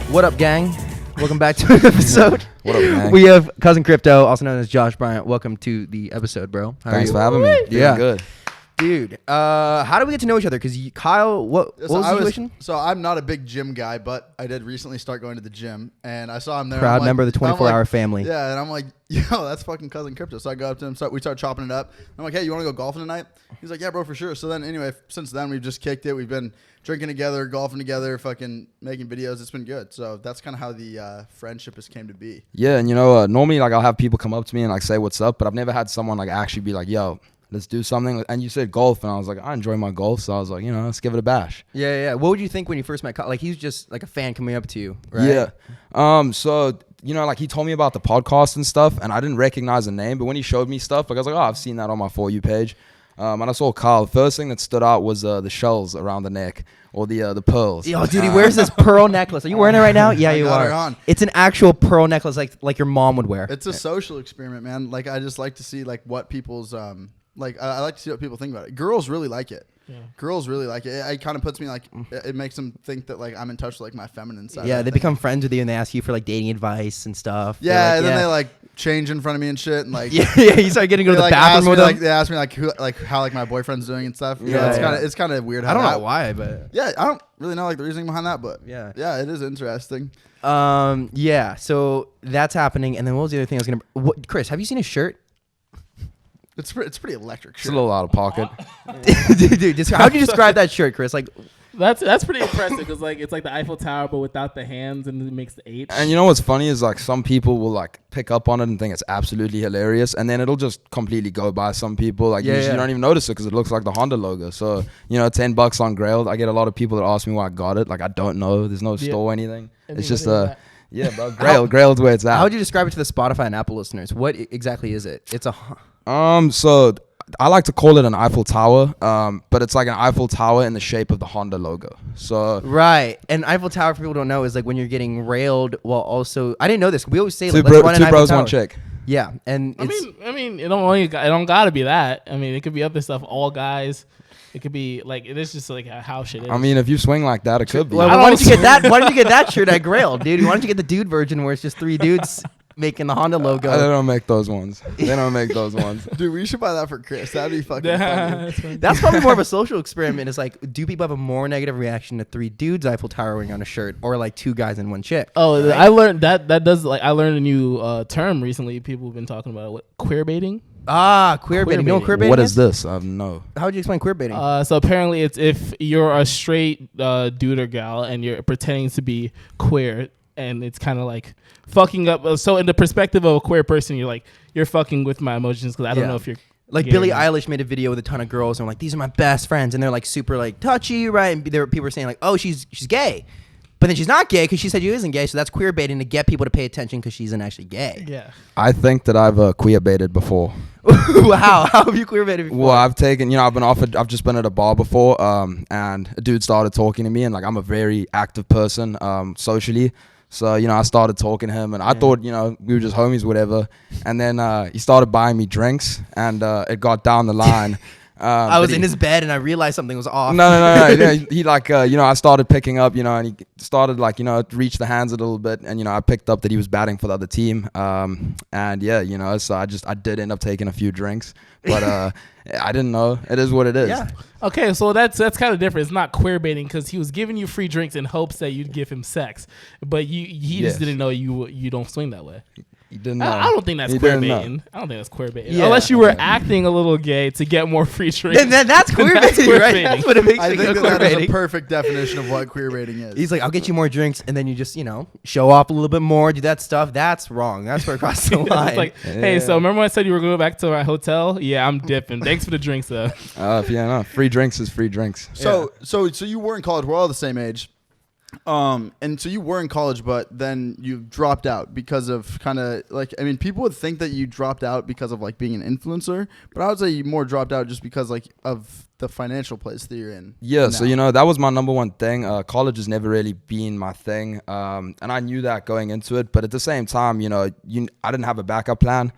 What up, gang? Welcome back to an episode. What up, gang? We have Cousin Crypto, also known as Josh Bryant. Welcome to the episode, bro. Thanks for having me. Yeah. Doing good. Dude, how do we get to know each other? Because Kyle, what was the situation? So I'm not a big gym guy, but I did recently start going to the gym, and I saw him there. Proud member of the 24-hour family. Yeah, and I'm like, yo, that's fucking Cousin Crypto. So I go up to him, we start chopping it up. I'm like, hey, you want to go golfing tonight? He's like, yeah, bro, for sure. So then anyway, since then, we've just kicked it. We've been drinking together, golfing together, fucking making videos. It's been good. So that's kind of how the friendship has came to be. Yeah, and normally like I'll have people come up to me and like say what's up, but I've never had someone like actually be like, yo, let's do something. And you said golf, and I was like, I enjoy my golf, so I was like, let's give it a bash. Yeah. What would you think when you first met Kyle? Like, he's just like a fan coming up to you, right? Yeah. So, like he told me about the podcast and stuff, and I didn't recognize the name, but when he showed me stuff, like I was like, oh, I've seen that on my For You page. And I saw Kyle. The first thing that stood out was the shells around the neck, or the pearls. Yo, dude, he wears this pearl necklace. Are you wearing it right now? Yeah, you are. On. It's an actual pearl necklace, like your mom would wear. It's a social experiment, man. Like, I just like to see like what people's like I like to see what people think about it. Girls really like it. Yeah. Girls really like it. It kind of puts me like, it makes them think that like I'm in touch with like my feminine side. Yeah, they become friends with you and they ask you for like dating advice and stuff. Yeah, and then they like change in front of me and shit, and like yeah, you start getting to go to the bathroom with them. Like, they ask me like how like my boyfriend's doing and stuff. It's kind of weird. I don't know why, but yeah, I don't really know like the reasoning behind that, but yeah, it is interesting. Yeah, so that's happening, and then what was the other thing I was gonna? Chris, have you seen his shirt? It's pretty electric shirt. It's a little out of pocket. Dude, how'd you describe that shirt, Chris? Like, that's pretty impressive because like it's like the Eiffel Tower but without the hands, and it makes the H. And you know what's funny is like some people will like pick up on it and think it's absolutely hilarious, and then it'll just completely go by some people. Like you don't even notice it because it looks like the Honda logo. So $10 on Grailed. I get a lot of people that ask me why I got it. Like I don't know. There's no store or anything. It's just yeah, bro. Gradled's where it's at. How would you describe it to the Spotify and Apple listeners? What exactly is it? It's a so I like to call it an Eiffel Tower, but it's like an Eiffel Tower in the shape of the Honda logo. So right, and Eiffel Tower, for people who don't know, is like when you're getting railed while also. I didn't know this. We always say two let's bros, one chick. Yeah, and I mean, it don't gotta be that. I mean, it could be other stuff. All guys. It could be like it is just like how shit is. I mean, if you swing like that, it could be. Well, why did you get that? Why did you get that shirt at Grail, dude? Why don't you get the dude version where it's just three dudes making the Honda logo? They don't make those ones. Dude, we should buy that for Chris. That'd be fucking funny. That's probably more of a social experiment. It's like, do people have a more negative reaction to three dudes Eiffel Towering on a shirt, or like two guys and one chick? Oh, right? I learned that does like I learned a new term recently. People have been talking about queer baiting. Queer baiting. You know what queer baiting What is this? No. How would you explain queer baiting? So apparently it's if you're a straight dude or gal and you're pretending to be queer, and it's kind of like fucking up. So in the perspective of a queer person, you're fucking with my emotions because I don't know if you're like Billie Eilish made a video with a ton of girls and like, these are my best friends, and they're like super like touchy, right? And people were saying like, oh, she's gay. But then she's not gay because she said she isn't gay, so that's queer baiting to get people to pay attention because she isn't actually gay. Yeah. I think that I've queer baited before. Wow, how have you queer baited before? Well, I've just been at a bar before, and a dude started talking to me, and like I'm a very active person socially. So, I started talking to him, and I thought, we were just homies, whatever. And then he started buying me drinks, and it got down the line. I was in his bed and I realized something was off. No. He like, I started picking up, and he started like, reach the hands a little bit, and I picked up that he was batting for the other team. And yeah, so I did end up taking a few drinks, but I didn't know. It is what it is. Yeah. Okay, so that's kind of different. It's not queer baiting because he was giving you free drinks in hopes that you'd give him sex, but he just didn't know you don't swing that way. You didn't know. I don't think that's queer baiting. I don't think that's queer baiting. Yeah. Unless you were acting a little gay to get more free drinks. Then that's queer baiting, right? That's what it makes me go queer baiting. Is a perfect definition of what queer baiting is. He's like, I'll get you more drinks, and then you just, show off a little bit more, do that stuff. That's wrong. That's where it crosses the line. It's like, hey, so remember when I said you were going back to my hotel? Yeah, I'm dipping. Thanks for the drinks, though. Free drinks is free drinks. So you were in college. We're all the same age. And so you were in college, but then you dropped out because of kind of like, I mean, people would think that you dropped out because of like being an influencer, but I would say you more dropped out just because like of the financial place that you're in. Yeah. now. So, that was my number one thing. College has never really been my thing. And I knew that going into it, but at the same time, I didn't have a backup plan.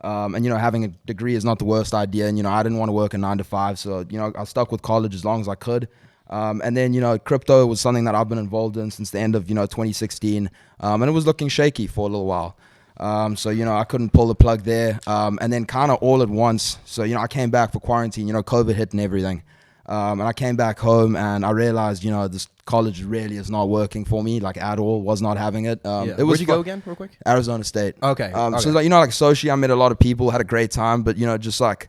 And having a degree is not the worst idea. And, I didn't want to work a 9 to 5. So, I stuck with college as long as I could. And then, crypto was something that I've been involved in since the end of, 2016. And it was looking shaky for a little while. So, I couldn't pull the plug there. And then kind of all at once. So, I came back for quarantine, COVID hit and everything. And I came back home and I realized, this college really is not working for me, like at all. Was not having it. It was Where'd you go again, real quick? Arizona State. Okay. So, like socially, I met a lot of people, had a great time, but, just like,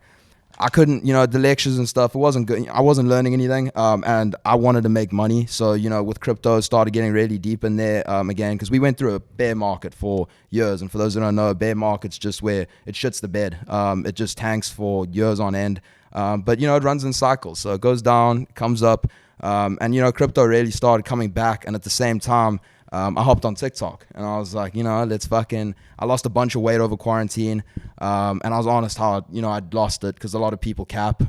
I couldn't, the lectures and stuff, it wasn't good. I wasn't learning anything, and I wanted to make money. So, with crypto, started getting really deep in there again, because we went through a bear market for years. And for those who don't know, a bear market's just where it shits the bed. It just tanks for years on end. But, it runs in cycles. So it goes down, comes up, and, crypto really started coming back. And at the same time, I hopped on TikTok and I was like, I lost a bunch of weight over quarantine. And I was honest how, I'd lost it because a lot of people cap,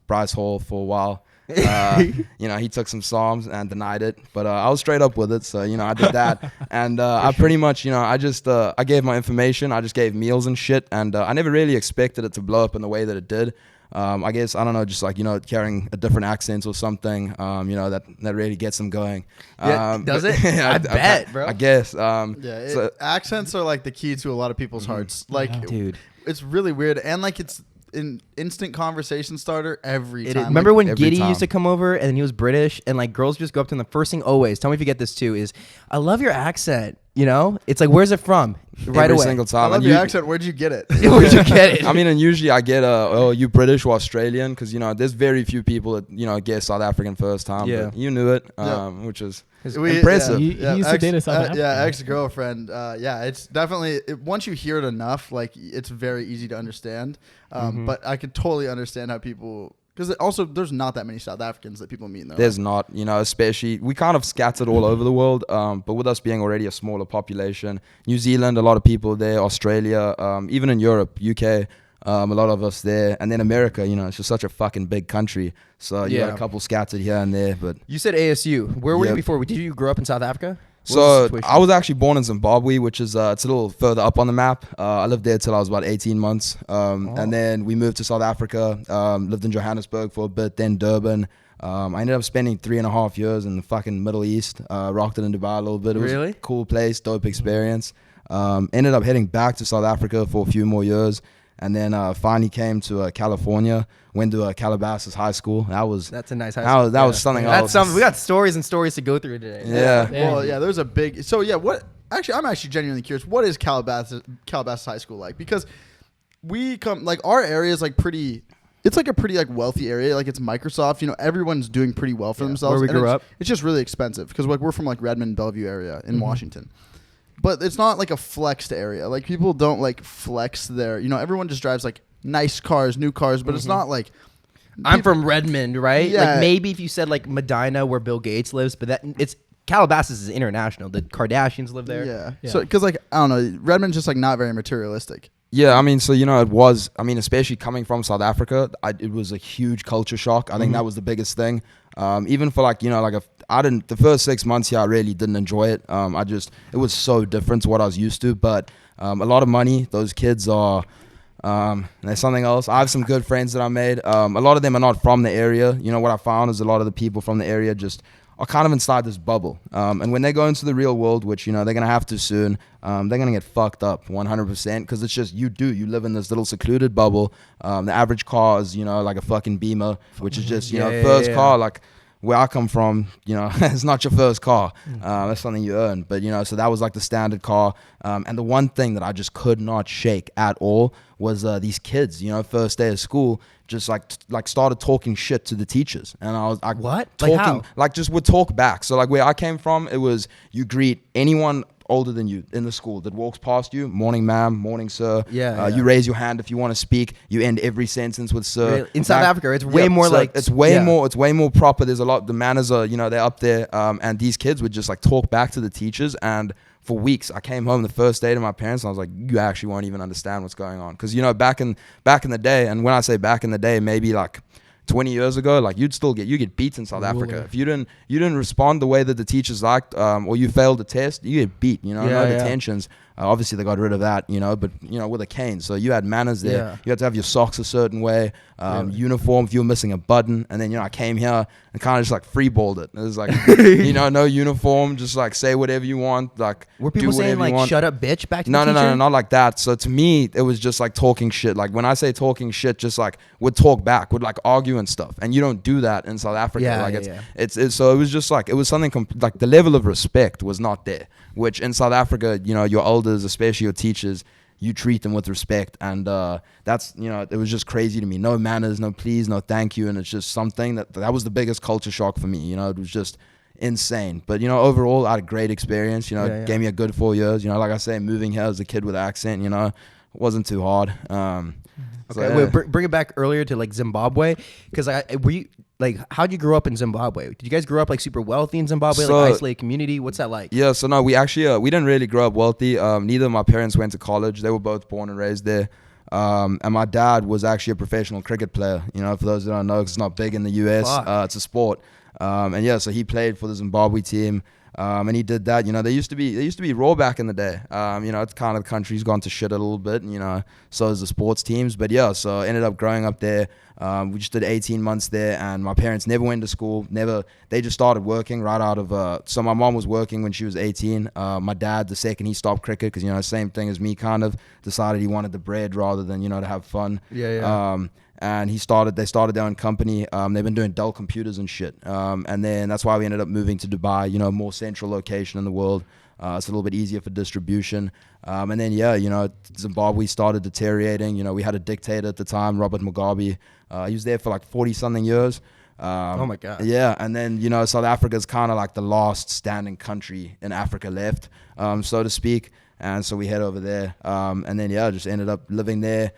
Bryce Hall for a while. He took some Psalms and denied it, but I was straight up with it. So, I did that. And I pretty much, I gave my information. I just gave meals and shit. And I never really expected it to blow up in the way that it did. I guess, I don't know, just like, carrying a different accent or something, that really gets them going. Does it? I bet, bro. I guess. Accents are like the key to a lot of people's hearts. Like, dude, it's really weird. And like, it's an instant conversation starter every time. Remember when every Giddy time. used to come over and he was British and like girls just go up to him, the first thing always, tell me if you get this too, is I love your accent. It's like, where's it from? Right every away. single I time. love your accent. Where'd you get it? Where'd you get it? I mean, and usually I get oh, you British or Australian, because there's very few people that guess South African first time. Yeah. But you knew it, Yeah. which is We- impressive. He used to date a South African. Yeah, ex-girlfriend. It's definitely, once you hear it enough, like, it's very easy to understand. But I could totally understand how people, because also there's not that many South Africans that people meet in their There's life. not, especially, we kind of scattered all over the world, but with us being already a smaller population, New Zealand, a lot of people there, Australia, even in Europe, UK, a lot of us there, and then America, it's just such a fucking big country, so you got a couple scattered here and there, but... You said ASU. Where were you Yep. before? Did you grow up in South Africa? What was the So situation? I was actually born in Zimbabwe, which is it's a little further up on the map. I lived there till I was about 18 months, and then we moved to South Africa. Lived in Johannesburg for a bit, then Durban. I ended up spending 3.5 years in the fucking Middle East. Rocked it in Dubai a little bit. It was Really? a cool place, dope experience. Ended up heading back to South Africa for a few more years, and then finally came to California. Went to Calabasas High School. That's a nice high school. That was something else. We got stories and stories to go through today. Yeah. Well, yeah, there's a big. So yeah, I'm actually genuinely curious. What is Calabasas High School like? Because we come, like, our area is like pretty. It's like a pretty like wealthy area. Like, it's Microsoft. Everyone's doing pretty well for themselves. Where we and grew up. It's just really expensive because we're from like Redmond, Bellevue area in Washington. But it's not like a flexed area. Like, people don't like flex there. Everyone just drives like nice cars, new cars, but it's not like. I'm from Redmond, right? Yeah. Like, maybe if you said like Medina, where Bill Gates lives, but it's Calabasas is international. The Kardashians live there. Yeah. So, because like, I don't know, Redmond's just like not very materialistic. Yeah, I mean, so, it was, especially coming from South Africa, it was a huge culture shock. I think that was the biggest thing. Even for like, the first 6 months here, I really didn't enjoy it. It was so different to what I was used to, but a lot of money. Those kids are, there's something else. I have some good friends that I made. A lot of them are not from the area. What I found is a lot of the people from the area just are kind of inside this bubble. And when they go into the real world, which, they're going to have to soon, they're going to get fucked up 100%, because it's just, you live in this little secluded bubble. The average car is, like a fucking Beamer, which is just, first car, like where I come from, it's not your first car. That's something you earn. But, so that was like the standard car. And the one thing that I just could not shake at all was these kids, first day of school, just like started talking shit to the teachers. And I was like, What? Talking, Like how? like just would talk back. So like where I came from, it was you greet anyone older than you in the school that walks past you, morning ma'am, morning sir. You raise your hand if you want to speak. You end every sentence with sir. Really? In South Africa, it's way more like it's way more proper. There's a lot, the manners are, they're up there. And these kids would just like talk back to the teachers. And for weeks, I came home the first day to my parents and I was like, you actually won't even understand what's going on. Because, back in the day, and when I say back in the day, maybe like 20 years ago, like you get beat in South Africa. Ruler. If you didn't respond the way that the teachers liked, or you failed the test, you get beat, no detentions. Obviously they got rid of that, but with a cane. So you had manners there. Yeah. You had to have your socks a certain way, uniform if you were missing a button. And then, I came here and kind of just like freeballed it. It was like, no uniform, just like say whatever you want, like Were people do saying whatever you like want. shut up bitch back to No, the teacher? no, not like that. So to me, it was just like talking shit. Like when I say talking shit, just like would talk back, would like argue and stuff. And you don't do that in South Africa. Yeah, like yeah, it's so it was just like, it was something like the level of respect was not there, which in South Africa, your elders, especially your teachers, you treat them with respect. And that's, it was just crazy to me. No manners, no please, no thank you. And it's just something that was the biggest culture shock for me. It was just insane. But overall I had a great experience. Gave me a good 4 years. Like I say, moving here as a kid with an accent, it wasn't too hard. Okay, wait, bring it back earlier to like Zimbabwe, because were you like, how'd you grow up in Zimbabwe? Did you guys grow up like super wealthy in Zimbabwe, So- like isolated community? What's that like? Yeah, so no, we actually we didn't really grow up wealthy. Neither of my parents went to college. They were both born and raised there. And my dad was actually a professional cricket player. For those that don't know, 'cause it's not big in the US. Fuck. It's a sport. And yeah, so he played for the Zimbabwe team. And he did that. They used to be raw back in the day. It's kind of the country's gone to shit a little bit. So is the sports teams. But yeah, so I ended up growing up there. We just did 18 months there, and my parents never went to school. They just started working right out of. So my mom was working when she was 18. My dad, the second he stopped cricket, because same thing as me, kind of decided he wanted the bread rather than to have fun. Yeah. And they started their own company. They've been doing Dell computers and shit. And then that's why we ended up moving to Dubai, more central location in the world. It's a little bit easier for distribution. And then, Zimbabwe started deteriorating. We had a dictator at the time, Robert Mugabe. He was there for like 40 something years. Oh my God. Yeah. And then, South Africa's kind of like the last standing country in Africa left, so to speak. And so we head over there. And then, just ended up living there.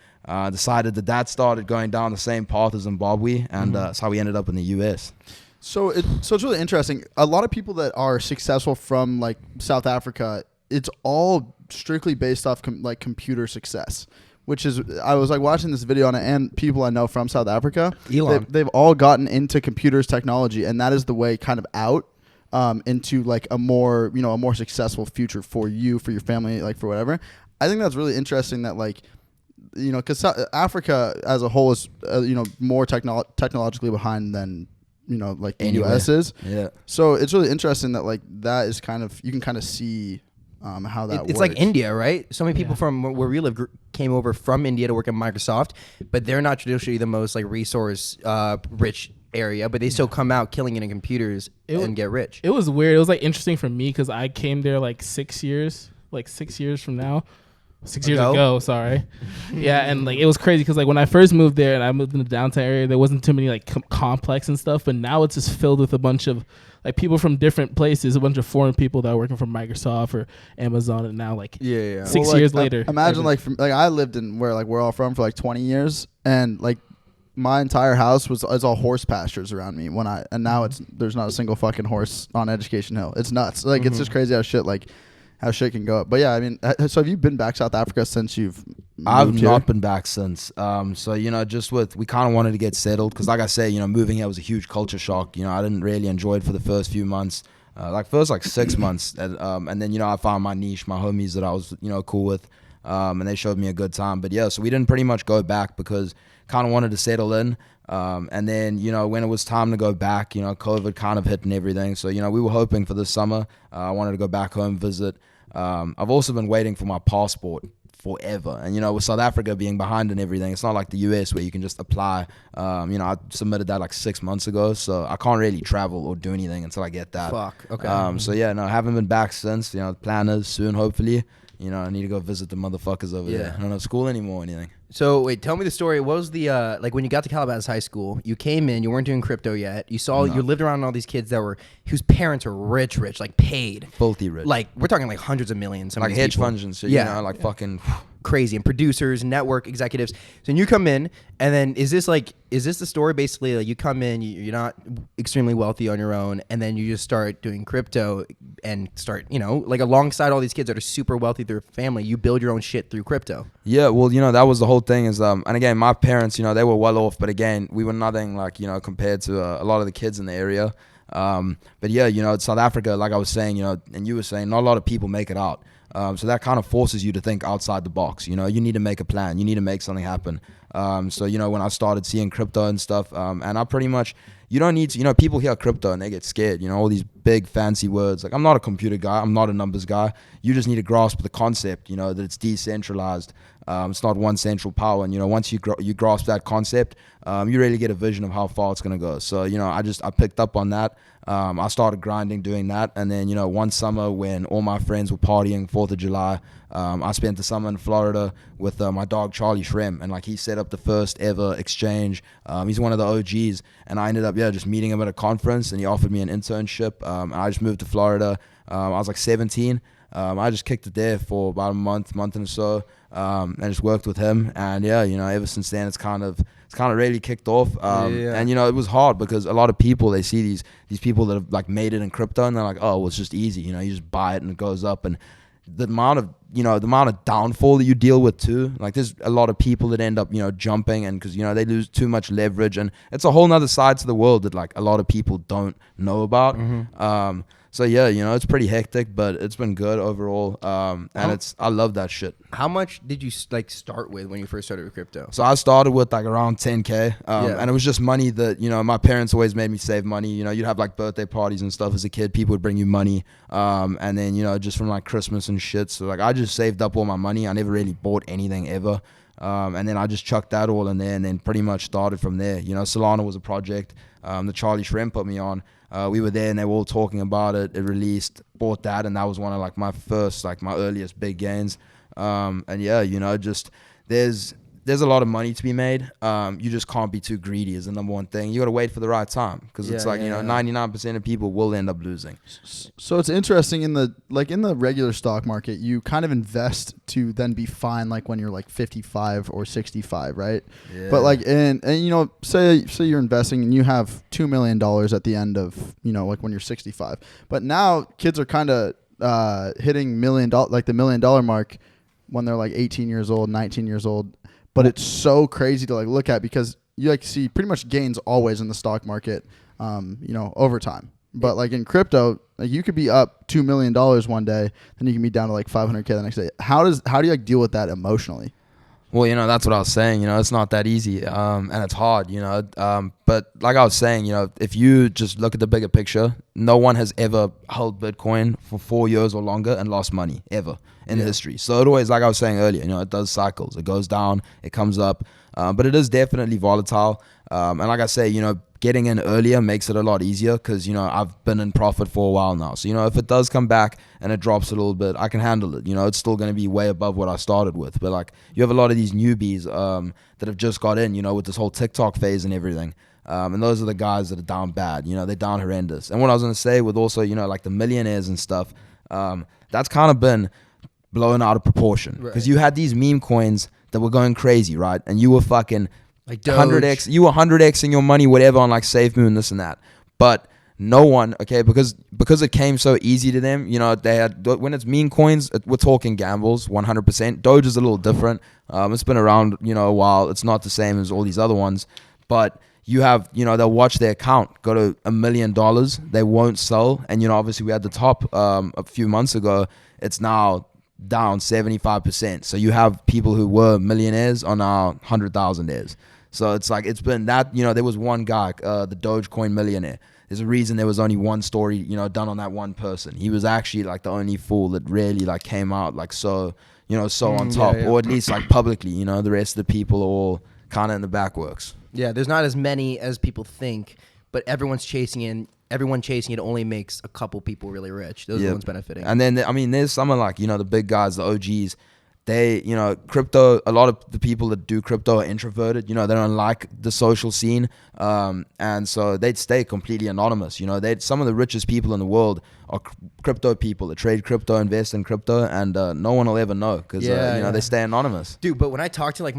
Decided that started going down the same path as Zimbabwe, and that's how we ended up in the US. So it's really interesting. A lot of people that are successful from like South Africa, it's all strictly based off computer success. Which is, I was like watching this video on it, and people I know from South Africa, Elon. they've all gotten into computers technology, and that is the way kind of out into like a more successful future for you, for your family, like for whatever. I think that's really interesting that like, because Africa as a whole is more technologically behind than like the Anyway. US is. Yeah. So it's really interesting that like that is kind of, you can kind of see how that works. It's like India, right? So many people from where we live came over from India to work at Microsoft, but they're not traditionally the most like resource rich area, but they still come out killing it in computers and get rich. It was weird. It was like interesting for me because I came there like 6 years from now. 6 years ago, sorry. Yeah, and like it was crazy because like when I first moved there and I moved in the downtown area, there wasn't too many like complex and stuff, but now it's just filled with a bunch of like people from different places, a bunch of foreign people that are working for Microsoft or Amazon, and now like 6 years later. Imagine like I lived in where like we're all from for like 20 years, and like my entire house is all horse pastures around me and now there's not a single fucking horse on Education Hill. It's nuts. Like it's just crazy how shit can go up. But yeah, I mean, so have you been back South Africa since you've I've moved not here? been back since. So, just we kind of wanted to get settled because like I say, moving here was a huge culture shock. I didn't really enjoy it for the first few months, first 6 months. And then, I found my niche, my homies that I was, cool with, and they showed me a good time. But yeah, so we didn't pretty much go back because kind of wanted to settle in. And then, when it was time to go back, COVID kind of hit and everything. So, we were hoping for this summer. I wanted to go back home, visit. I've also been waiting for my passport forever. And, with South Africa being behind and everything, it's not like the US where you can just apply. I submitted that like 6 months ago. So I can't really travel or do anything until I get that. Fuck. Okay. So yeah, no, I haven't been back since. The plan is soon, hopefully. I need to go visit the motherfuckers over there. I don't have school anymore or anything. So wait, tell me the story. What was the like when you got to Calabasas High School? You came in, you weren't doing crypto yet. You lived around all these kids whose parents are rich, like paid, Filthy rich. like we're talking like hundreds of millions. Some of like these hedge people. funds and shit. Fucking Crazy, and producers, network executives. So you come in, and then is this the story basically? Like you come in, you're not extremely wealthy on your own, and then you just start doing crypto, and start, like alongside all these kids that are super wealthy through family, you build your own shit through crypto. Yeah, well, that was the whole thing is, and again, my parents, they were well off, but again, we were nothing like, compared to a lot of the kids in the area. But yeah, South Africa, like I was saying, and you were saying, not a lot of people make it out. So that kind of forces you to think outside the box. You need to make a plan. You need to make something happen. So, when I started seeing crypto and stuff, and I pretty much, you don't need to, people hear crypto and they get scared, all these big fancy words. Like, I'm not a computer guy. I'm not a numbers guy. You just need to grasp the concept, that it's decentralized. It's not one central power. And, once you grasp that concept, you really get a vision of how far it's going to go. So, I picked up on that. I started grinding doing that. And then, one summer when all my friends were partying 4th of July, I spent the summer in Florida with my dog Charlie Shrem, and like he set up the first ever exchange. He's one of the OGs, and I ended up just meeting him at a conference, and he offered me an internship. And I just moved to Florida. I was like 17. I just kicked it there for about a month and so, and just worked with him. And yeah, ever since then it's kind of really kicked off. And it was hard because a lot of people, they see these people that have like made it in crypto, and they're like, oh, well, it's just easy. You just buy it and it goes up. And the amount of downfall that you deal with too, like there's a lot of people that end up jumping, and because they lose too much leverage, and it's a whole nother side to the world that like a lot of people don't know about. So yeah, it's pretty hectic, but it's been good overall. And I love that shit. How much did you like start with when you first started with crypto? So I started with like around 10K, and it was just money that, my parents always made me save money. You'd have like birthday parties and stuff as a kid. People would bring you money, and then, just from like Christmas and shit. So like I just saved up all my money. I never really bought anything ever. And then I just chucked that all in there, and then pretty much started from there. Solana was a project that Charlie Shrem put me on. We were there and they were all talking about it. It released, bought that, and that was one of like my first, like my earliest big gains. And yeah, just there's a lot of money to be made. You just can't be too greedy is the number one thing. You got to wait for the right time, because it's like 99% of people will end up losing. So it's interesting in the regular stock market, you kind of invest to then be fine like when you're like 55 or 65, right? Yeah. But like and say you're investing and you have $2 million at the end of like when you're 65. But now kids are kind of hitting the $1 million mark when they're like 18 years old, 19 years old. But it's so crazy to like look at, because you like see pretty much gains always in the stock market, over time. But like in crypto, like you could be up $2 million one day, then you can be down to like 500K the next day. How do you like deal with that emotionally? Well, that's what I was saying. It's not that easy, and it's hard. But like I was saying, if you just look at the bigger picture, no one has ever held Bitcoin for 4 years or longer and lost money ever in history. So it always, like I was saying earlier, it does cycles. It goes down, it comes up, but it is definitely volatile. And like I say, getting in earlier makes it a lot easier, because I've been in profit for a while now. So if it does come back and it drops a little bit, I can handle it. It's still going to be way above what I started with. But like you have a lot of these newbies that have just got in, with this whole TikTok phase and everything. And those are the guys that are down bad. They're down horrendous. And what I was going to say with also, like the millionaires and stuff, that's kind of been blown out of proportion, because you had these meme coins that were going crazy, right? And you were fucking like 100x, you were 100xing your money, whatever, on like SafeMoon, this and that. But no one, okay, because it came so easy to them, they had, when it's meme coins, we're talking gambles, 100%. Doge is a little different. It's been around, a while. It's not the same as all these other ones, but you have, they'll watch their account go to $1 million. They won't sell. And, obviously we had the top a few months ago. It's now down 75%. So you have people who were millionaires are now 100,000aires. So it's like, it's been that, there was one guy, the Dogecoin millionaire. There's a reason there was only one story, done on that one person. He was actually like the only fool that really like came out like so, so on top, or at least like publicly, the rest of the people are all kind of in the backworks. Yeah, there's not as many as people think, but everyone's chasing it. Everyone chasing it only makes a couple people really rich. Those are the ones benefiting. And then, there's some like, the big guys, the OGs, they, crypto, a lot of the people that do crypto are introverted, they don't like the social scene. And so they'd stay completely anonymous. Some of the richest people in the world are crypto people that trade crypto, invest in crypto, and no one will ever know, because, they stay anonymous. Dude, but when I talk to like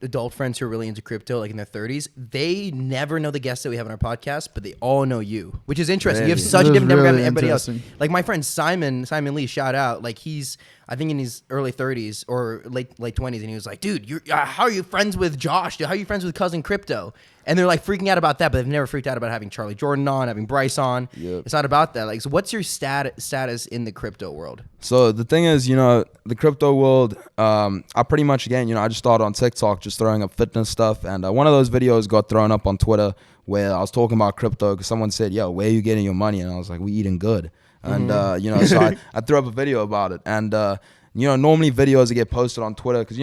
adult friends who are really into crypto, like in their 30s, they never know the guests that we have on our podcast, but they all know you, which is interesting. You have such a different demographic than everybody else. Like my friend Simon Lee, shout out. Like he's, I think in his early 30s or late 20s, and he was like, dude, how are you friends with Josh? Dude, how are you friends with Cousin Crypto? And they're like freaking out about that, but they've never freaked out about having Charlie Jordan on, having Bryce on. Yep. It's not about that. Like, so what's your status in the crypto world? So the thing is, the crypto world, I pretty much, again, I just started on TikTok just throwing up fitness stuff. And one of those videos got thrown up on Twitter where I was talking about crypto because someone said, yo, where are you getting your money? And I was like, we eating good. And, so I threw up a video about it. And, normally videos that get posted on Twitter because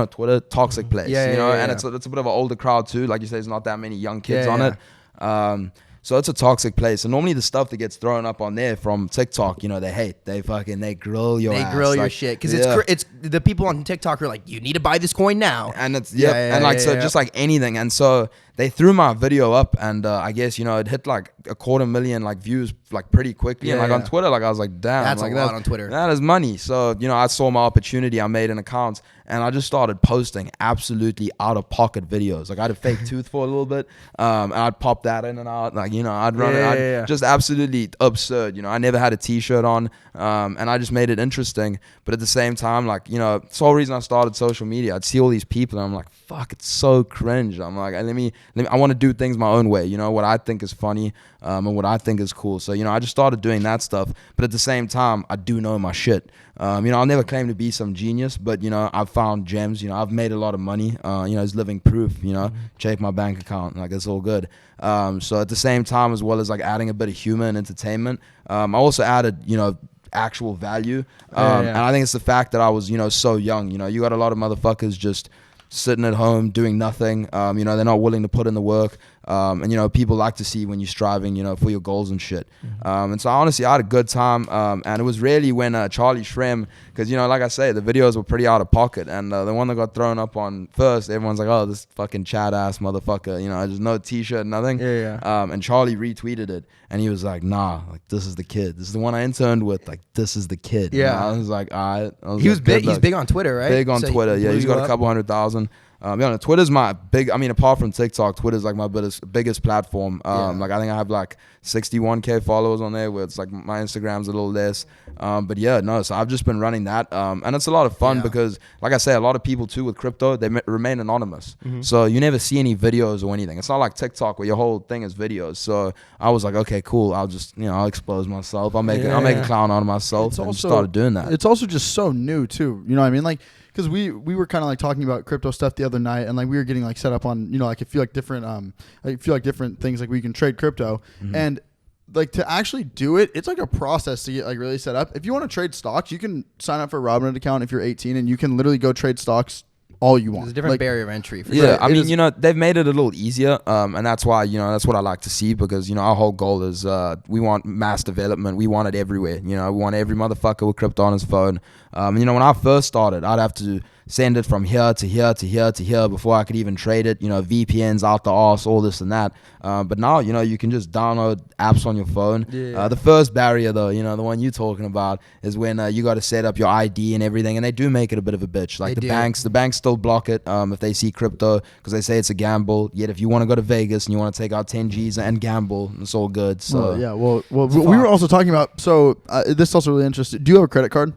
Twitter, toxic place, and it's a bit of an older crowd too. Like you say, there's not that many young kids on it. So it's a toxic place. And normally the stuff that gets thrown up on there from TikTok, they hate. They grill your ass. They grill your shit. Because it's the people on TikTok are like, you need to buy this coin now. And it's, just like anything. And so they threw my video up and I guess, it hit like 250,000 like views like pretty quickly. And on Twitter, like I was like, damn. That's like, a lot on Twitter. That is money. So, I saw my opportunity. I made an account and I just started posting absolutely out of pocket videos. Like I had a fake tooth for a little bit. And I'd pop that in and out. Like, I'd run it. Just absolutely absurd. I never had a t-shirt on. And I just made it interesting. But at the same time, like, it's the whole reason I started social media. I'd see all these people and I'm like, fuck, it's so cringe. I'm like, I want to do things my own way, what I think is funny and what I think is cool. So, I just started doing that stuff. But at the same time, I do know my shit. I'll never claim to be some genius, but, I've found gems. I've made a lot of money. It's living proof, check my bank account. Like, it's all good. So at the same time, as well as like adding a bit of humor and entertainment, I also added, actual value. And I think it's the fact that I was, so young. You got a lot of motherfuckers just sitting at home doing nothing. They're not willing to put in the work. And people like to see when you're striving, for your goals and shit. And so honestly, I had a good time. And it was really when Charlie Shrem, because like I say, the videos were pretty out of pocket. And the one that got thrown up on first, everyone's like, oh, this fucking Chad ass motherfucker. Just no t-shirt, nothing. And Charlie retweeted it, and he was like, nah, like this is the kid. This is the one I interned with. Like this is the kid. I was like, all right. He was big. He's big on Twitter, right? Big on Twitter. Yeah, he's got a couple 100,000. Twitter's my big, apart from TikTok, Twitter's like my biggest platform. Like I think I have like 61K followers on there, where it's like my Instagram's a little less. So I've just been running that. And it's a lot of fun because, like I say, a lot of people too with crypto, they remain anonymous. So you never see any videos or anything. It's not like TikTok where your whole thing is videos. So I was like, okay, cool. I'll just, I'll expose myself. I'll make a clown out of myself, and started doing that. It's also just so new too. You know what I mean? Like, because we were kind of like talking about crypto stuff the other night, and like we were getting like set up on like I feel like different things like we can trade crypto, and like to actually do it, it's like a process to get like really set up. If you want to trade stocks, you can sign up for a Robinhood account if you're 18, and you can literally go trade stocks all you want. There's a different barrier of entry. For sure. I mean, they've made it a little easier, and that's why, that's what I like to see, because, our whole goal is we want mass development. We want it everywhere. We want every motherfucker with crypto on his phone. When I first started, I'd have to send it from here to here to here to here before I could even trade it. VPNs out the arse, all this and that. But now, you can just download apps on your phone. The first barrier, though, the one you're talking about, is when you got to set up your ID and everything, and they do make it a bit of a bitch. Like the banks still block it if they see crypto, because they say it's a gamble. Yet if you want to go to Vegas and you want to take out 10 G's and gamble, it's all good. So we were also talking about. So this is also really interesting. Do you have a credit card?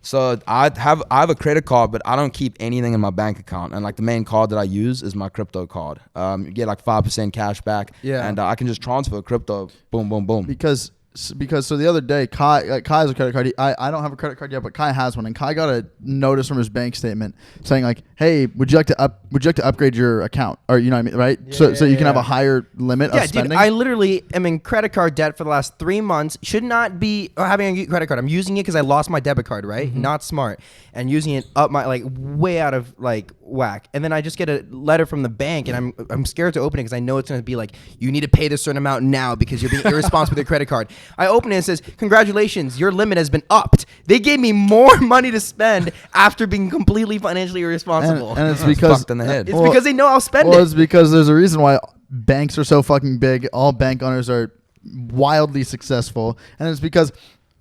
So I have a credit card, but I don't keep anything in my bank account. And like the main card that I use is my crypto card. You get like 5% cash back. And I can just transfer crypto. Boom, boom, boom. Because so the other day, Kai has a credit card. I don't have a credit card yet, but Kai has one, and Kai got a notice from his bank statement saying like, "Hey, would you like to upgrade your account?" Or you know what I mean, right? So you can have a higher limit of spending. Dude, I literally am in credit card debt for the last 3 months. Should not be having a credit card. I'm using it because I lost my debit card, right? Not smart, and using it up my like way out of like whack. And then I just get a letter from the bank, and I'm scared to open it because I know it's going to be like, you need to pay this certain amount now because you're being irresponsible with your credit card. I open it and it says, congratulations, your limit has been upped. They gave me more money to spend after being completely financially irresponsible. And it's because fucked in the head. It's because they know I'll spend it. Well, it's because there's a reason why banks are so fucking big. All bank owners are wildly successful. And it's because,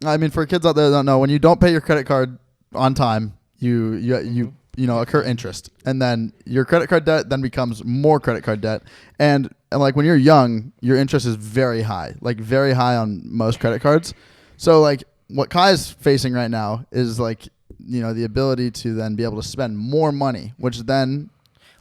I mean, for kids out there that don't know, when you don't pay your credit card on time, you accrue interest, and then your credit card debt then becomes more credit card debt, and like when you're young, your interest is very high, like very high on most credit cards. So like what Kai is facing right now is like the ability to then be able to spend more money, which then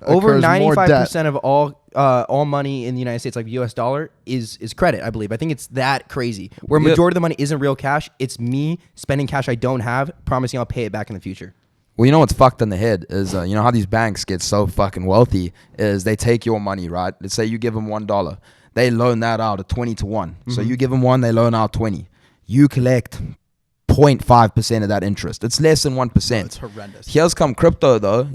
over 95% debt. of all money in the United States, like US dollar, is credit, I believe. I think it's that crazy. Where majority of the money isn't real cash. It's me spending cash I don't have, promising I'll pay it back in the future. Well, you know what's fucked in the head is, how these banks get so fucking wealthy is they take your money, right? Let's say you give them $1. They loan that out at 20 to 1. So you give them 1, they loan out 20. You collect 0.5% of that interest. It's less than 1%. It's horrendous. Here's come crypto though,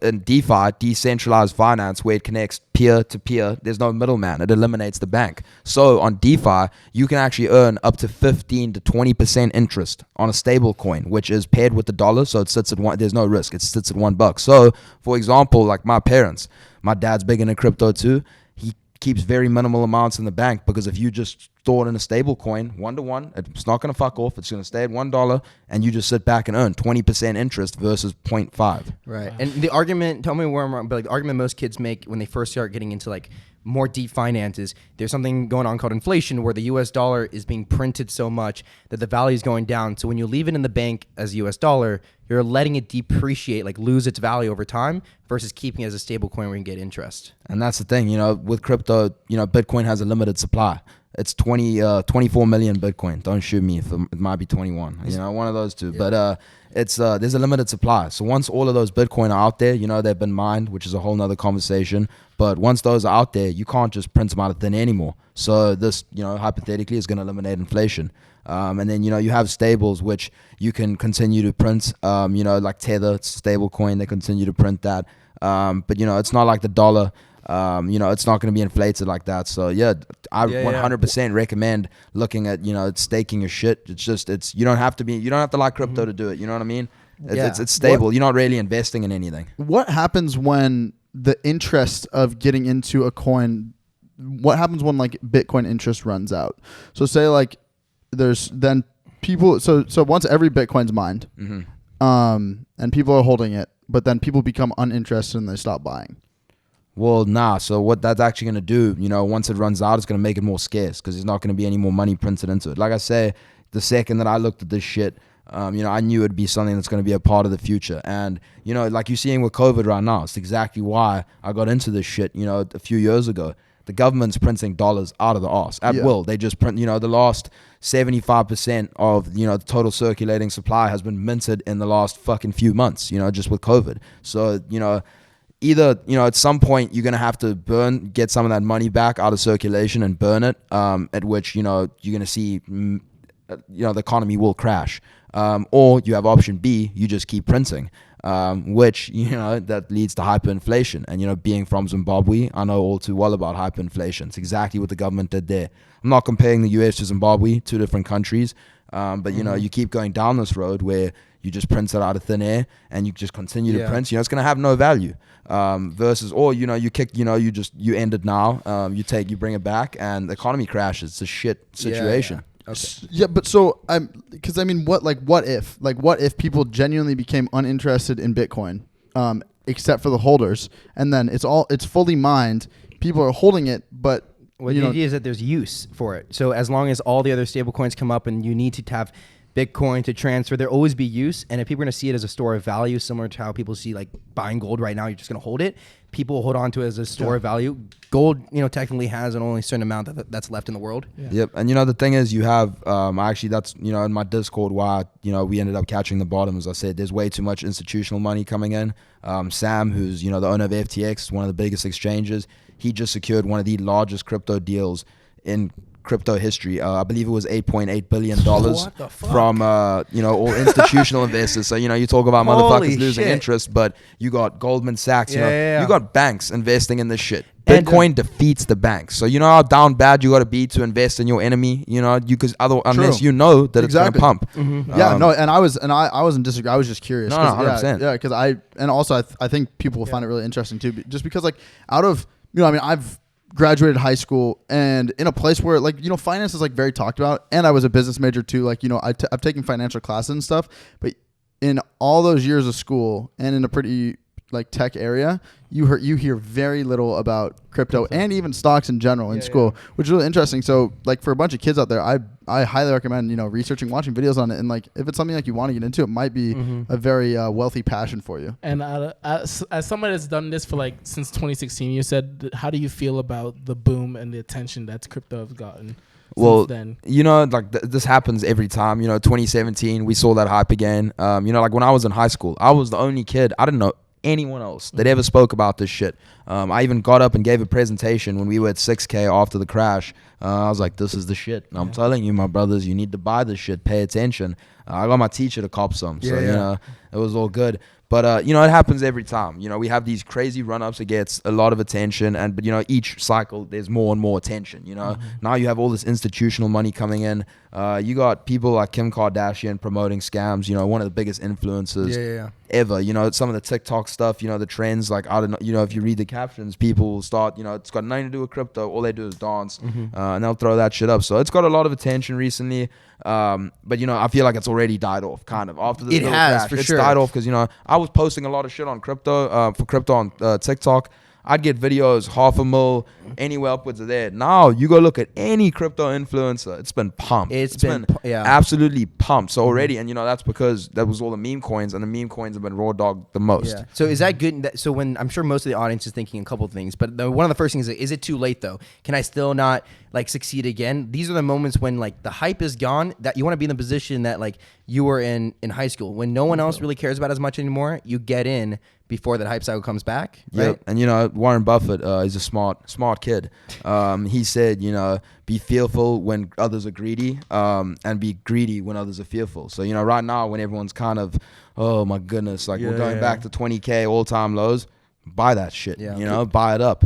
in DeFi, decentralized finance, where it connects peer to peer. There's no middleman. It eliminates the bank. So on DeFi, you can actually earn up to 15 to 20% interest on a stable coin, which is paired with the dollar. So it sits at one. There's no risk. It sits at $1. So for example, like my parents, my dad's big into crypto too. He keeps very minimal amounts in the bank, because if you just store it in a stable coin 1-to-1, it's not going to fuck off. It's going to stay at $1, and you just sit back and earn 20% interest versus 0.5. Right. And the argument, tell me where I'm wrong, but like the argument most kids make when they first start getting into like more deep finances, there's something going on called inflation, where the US dollar is being printed so much that the value is going down. So when you leave it in the bank as US dollar, you're letting it depreciate, like lose its value over time, versus keeping it as a stable coin where you can get interest. And that's the thing, with crypto, Bitcoin has a limited supply. It's 24 million Bitcoin. Don't shoot me if it might be 21. One of those two. Yeah. But it's there's a limited supply. So once all of those Bitcoin are out there, they've been mined, which is a whole nother conversation. But once those are out there, you can't just print them out of thin air anymore. So this, hypothetically, is going to eliminate inflation. And then, you have stables, which you can continue to print, like Tether, it's a stable coin. They continue to print that. But, it's not like the dollar. It's not going to be inflated like that. So yeah, I 100% recommend looking at, staking your shit. You don't have to like crypto to do it. You know what I mean? It's stable. You're not really investing in anything. What happens when the interest of getting into a coin, what happens when like Bitcoin interest runs out? So say like there's then people, so once every Bitcoin's mined, and people are holding it, but then people become uninterested and they stop buying. Well, nah. So what that's actually going to do, once it runs out, it's going to make it more scarce, because there's not going to be any more money printed into it. Like I say, the second that I looked at this shit, I knew it'd be something that's going to be a part of the future. And, like you're seeing with COVID right now, it's exactly why I got into this shit, a few years ago. The government's printing dollars out of the arse at will. They just print, the last 75% of, the total circulating supply has been minted in the last fucking few months, just with COVID. So, either, at some point you're going to have to get some of that money back out of circulation and burn it, at which, you're going to see, the economy will crash. Or you have option B, you just keep printing, which, that leads to hyperinflation. And, being from Zimbabwe, I know all too well about hyperinflation. It's exactly what the government did there. I'm not comparing the US to Zimbabwe, two different countries. But, you keep going down this road where you just print it out of thin air and you just continue to print, it's going to have no value. Versus, or, you end it now, you bring it back and the economy crashes. It's a shit situation. Yeah. Okay. Yeah, but so what if people genuinely became uninterested in Bitcoin, except for the holders, and then it's fully mined, people are holding it, but the idea is that there's use for it. So as long as all the other stable coins come up and you need to have Bitcoin to transfer, there'll always be use. And if people are going to see it as a store of value, similar to how people see like buying gold right now, you're just going to hold it. People will hold on to it as a store of value. Gold, technically has an only certain amount that's left in the world. Yeah. Yep. And the thing is, you have actually that's in my Discord why we ended up catching the bottom. As I said, there's way too much institutional money coming in. Sam, who's the owner of FTX, one of the biggest exchanges, he just secured one of the largest crypto deals in crypto history. I believe it was $8.8 billion from all institutional investors. So you talk about motherfuckers losing interest, but you got Goldman Sachs. You got banks investing in this shit. Bitcoin defeats the banks. So how down bad you got to be to invest in your enemy. Unless that it's going to pump. Mm-hmm. And I wasn't disagreeing. I was just curious. No, 100%. Yeah, because I think people will find it really interesting too, just because like out of I've graduated high school and in a place where finance is like very talked about, and I was a business major too. Like I've taken financial classes and stuff, but in all those years of school and in a pretty like tech area, you hear very little about crypto and even stocks in general in school, which is really interesting. So like for a bunch of kids out there, I highly recommend, you know, researching, watching videos on it, and like if it's something like you want to get into, it might be a very wealthy passion for you. And as someone that's done this for like since 2016, you said, how do you feel about the boom and the attention that crypto has gotten? Well, then? you know, like this happens every time. You know, 2017, we saw that hype again. You know, like when I was in high school, I was the only kid. I didn't know anyone else that ever spoke about this shit. I even got up and gave a presentation when we were at 6K after the crash. I was like, this is the shit. And I'm telling you, my brothers, you need to buy this shit. Pay attention. I got my teacher to cop some. So, you know, it was all good. But, you know, it happens every time. You know, we have these crazy run-ups. It gets a lot of attention. But, you know, each cycle, there's more and more attention, you know. Now you have all this institutional money coming in. You got people like Kim Kardashian promoting scams, you know, one of the biggest influencers ever. You know, some of the TikTok stuff, you know, the trends, like, I don't know, you know, if you read the captions, people will start, you know, it's got nothing to do with crypto. All they do is dance. And they'll throw that shit up. So it's got a lot of attention recently. But, you know, I feel like it's already died off, kind of. After this crash, for it's sure. died off because, you know, I was posting a lot of shit on crypto, for crypto on TikTok. I'd get videos, 500,000, anywhere upwards of there. Now, you go look at any crypto influencer, it's been pumped. It's been absolutely pumped. So already, and, you know, that's because that was all the meme coins, and the meme coins have been raw dogged the most. Yeah. So is that good? So when I'm sure most of the audience is thinking a couple of things, but one of the first things is it too late though? Can I still not like succeed again? These are the moments when like the hype is gone, that you want to be in the position that like you were in high school when no one else really cares about as much anymore. You get in before that hype cycle comes back, right? Yep. And, you know, Warren Buffett is a smart kid. He said, you know, be fearful when others are greedy, and be greedy when others are fearful. So, you know, right now when everyone's kind of, oh my goodness, like we're going back to 20K all-time lows, buy that shit, you know, buy it up.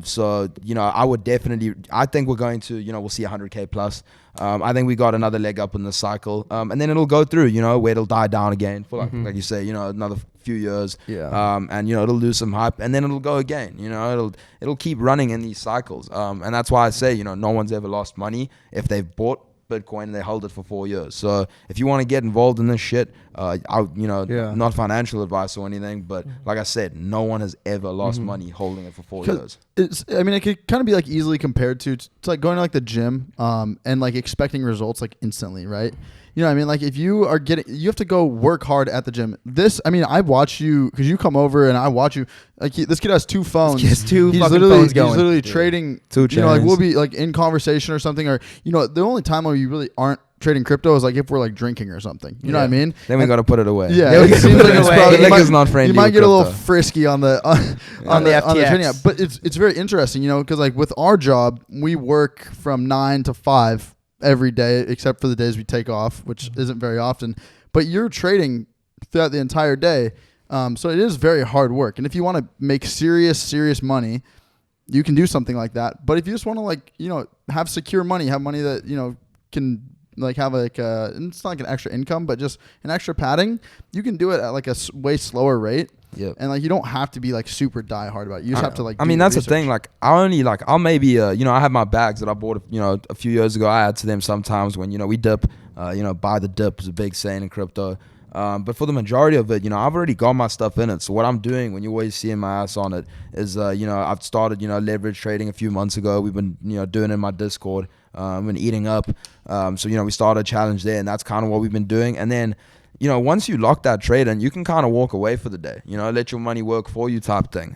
So, you know, I think we're going to, you know, we'll see 100K plus. I think we got another leg up in the cycle. And then it'll go through, you know, where it'll die down again for like you say, you know, another few years. And, you know, it'll lose some hype and then it'll go again, you know, it'll keep running in these cycles. And that's why I say, you know, no one's ever lost money if they've bought Bitcoin and they hold it for 4 years. So if you want to get involved in this shit, not financial advice or anything, but like I said, no one has ever lost money holding it for 4 years. It could kind of be like easily compared to it's like going to like the gym and like expecting results like instantly, right? You know what I mean? Like if you have to go work hard at the gym. I watch you because you come over and I watch you. Like this kid has 2 phones. He has 2 he's fucking literally, phones going. He's literally trading. 2 chains. You know, like we'll be like in conversation or something, or you know, the only time where you really aren't trading crypto is like if we're like drinking or something. You know what I mean? Then we got to put it away. Yeah, it seems like it's probably you might get a little frisky on the FTX. trading app, but it's very interesting, you know, because like with our job, we work from 9 to 5 every day, except for the days we take off, which isn't very often. But you're trading throughout the entire day, so it is very hard work. And if you want to make serious money, you can do something like that. But if you just want to like, you know, have secure money, have money that, you know, can like have like it's not like an extra income, but just an extra padding, you can do it at like a way slower rate. Yeah. And like you don't have to be like super die hard about it. You just have to like. I mean, that's the thing. Like I'll maybe you know, I have my bags that I bought, you know, a few years ago. I add to them sometimes when, you know, we dip. You know, buy the dip is a big saying in crypto. But for the majority of it, you know, I've already got my stuff in it. So what I'm doing when you always see my ass on it is, you know, I've started, you know, leverage trading a few months ago. We've been, you know, doing it in my Discord. Been eating up. So, you know, we started a challenge there, and that's kind of what we've been doing. And then, you know, once you lock that trade in, you can kind of walk away for the day, you know, let your money work for you type thing.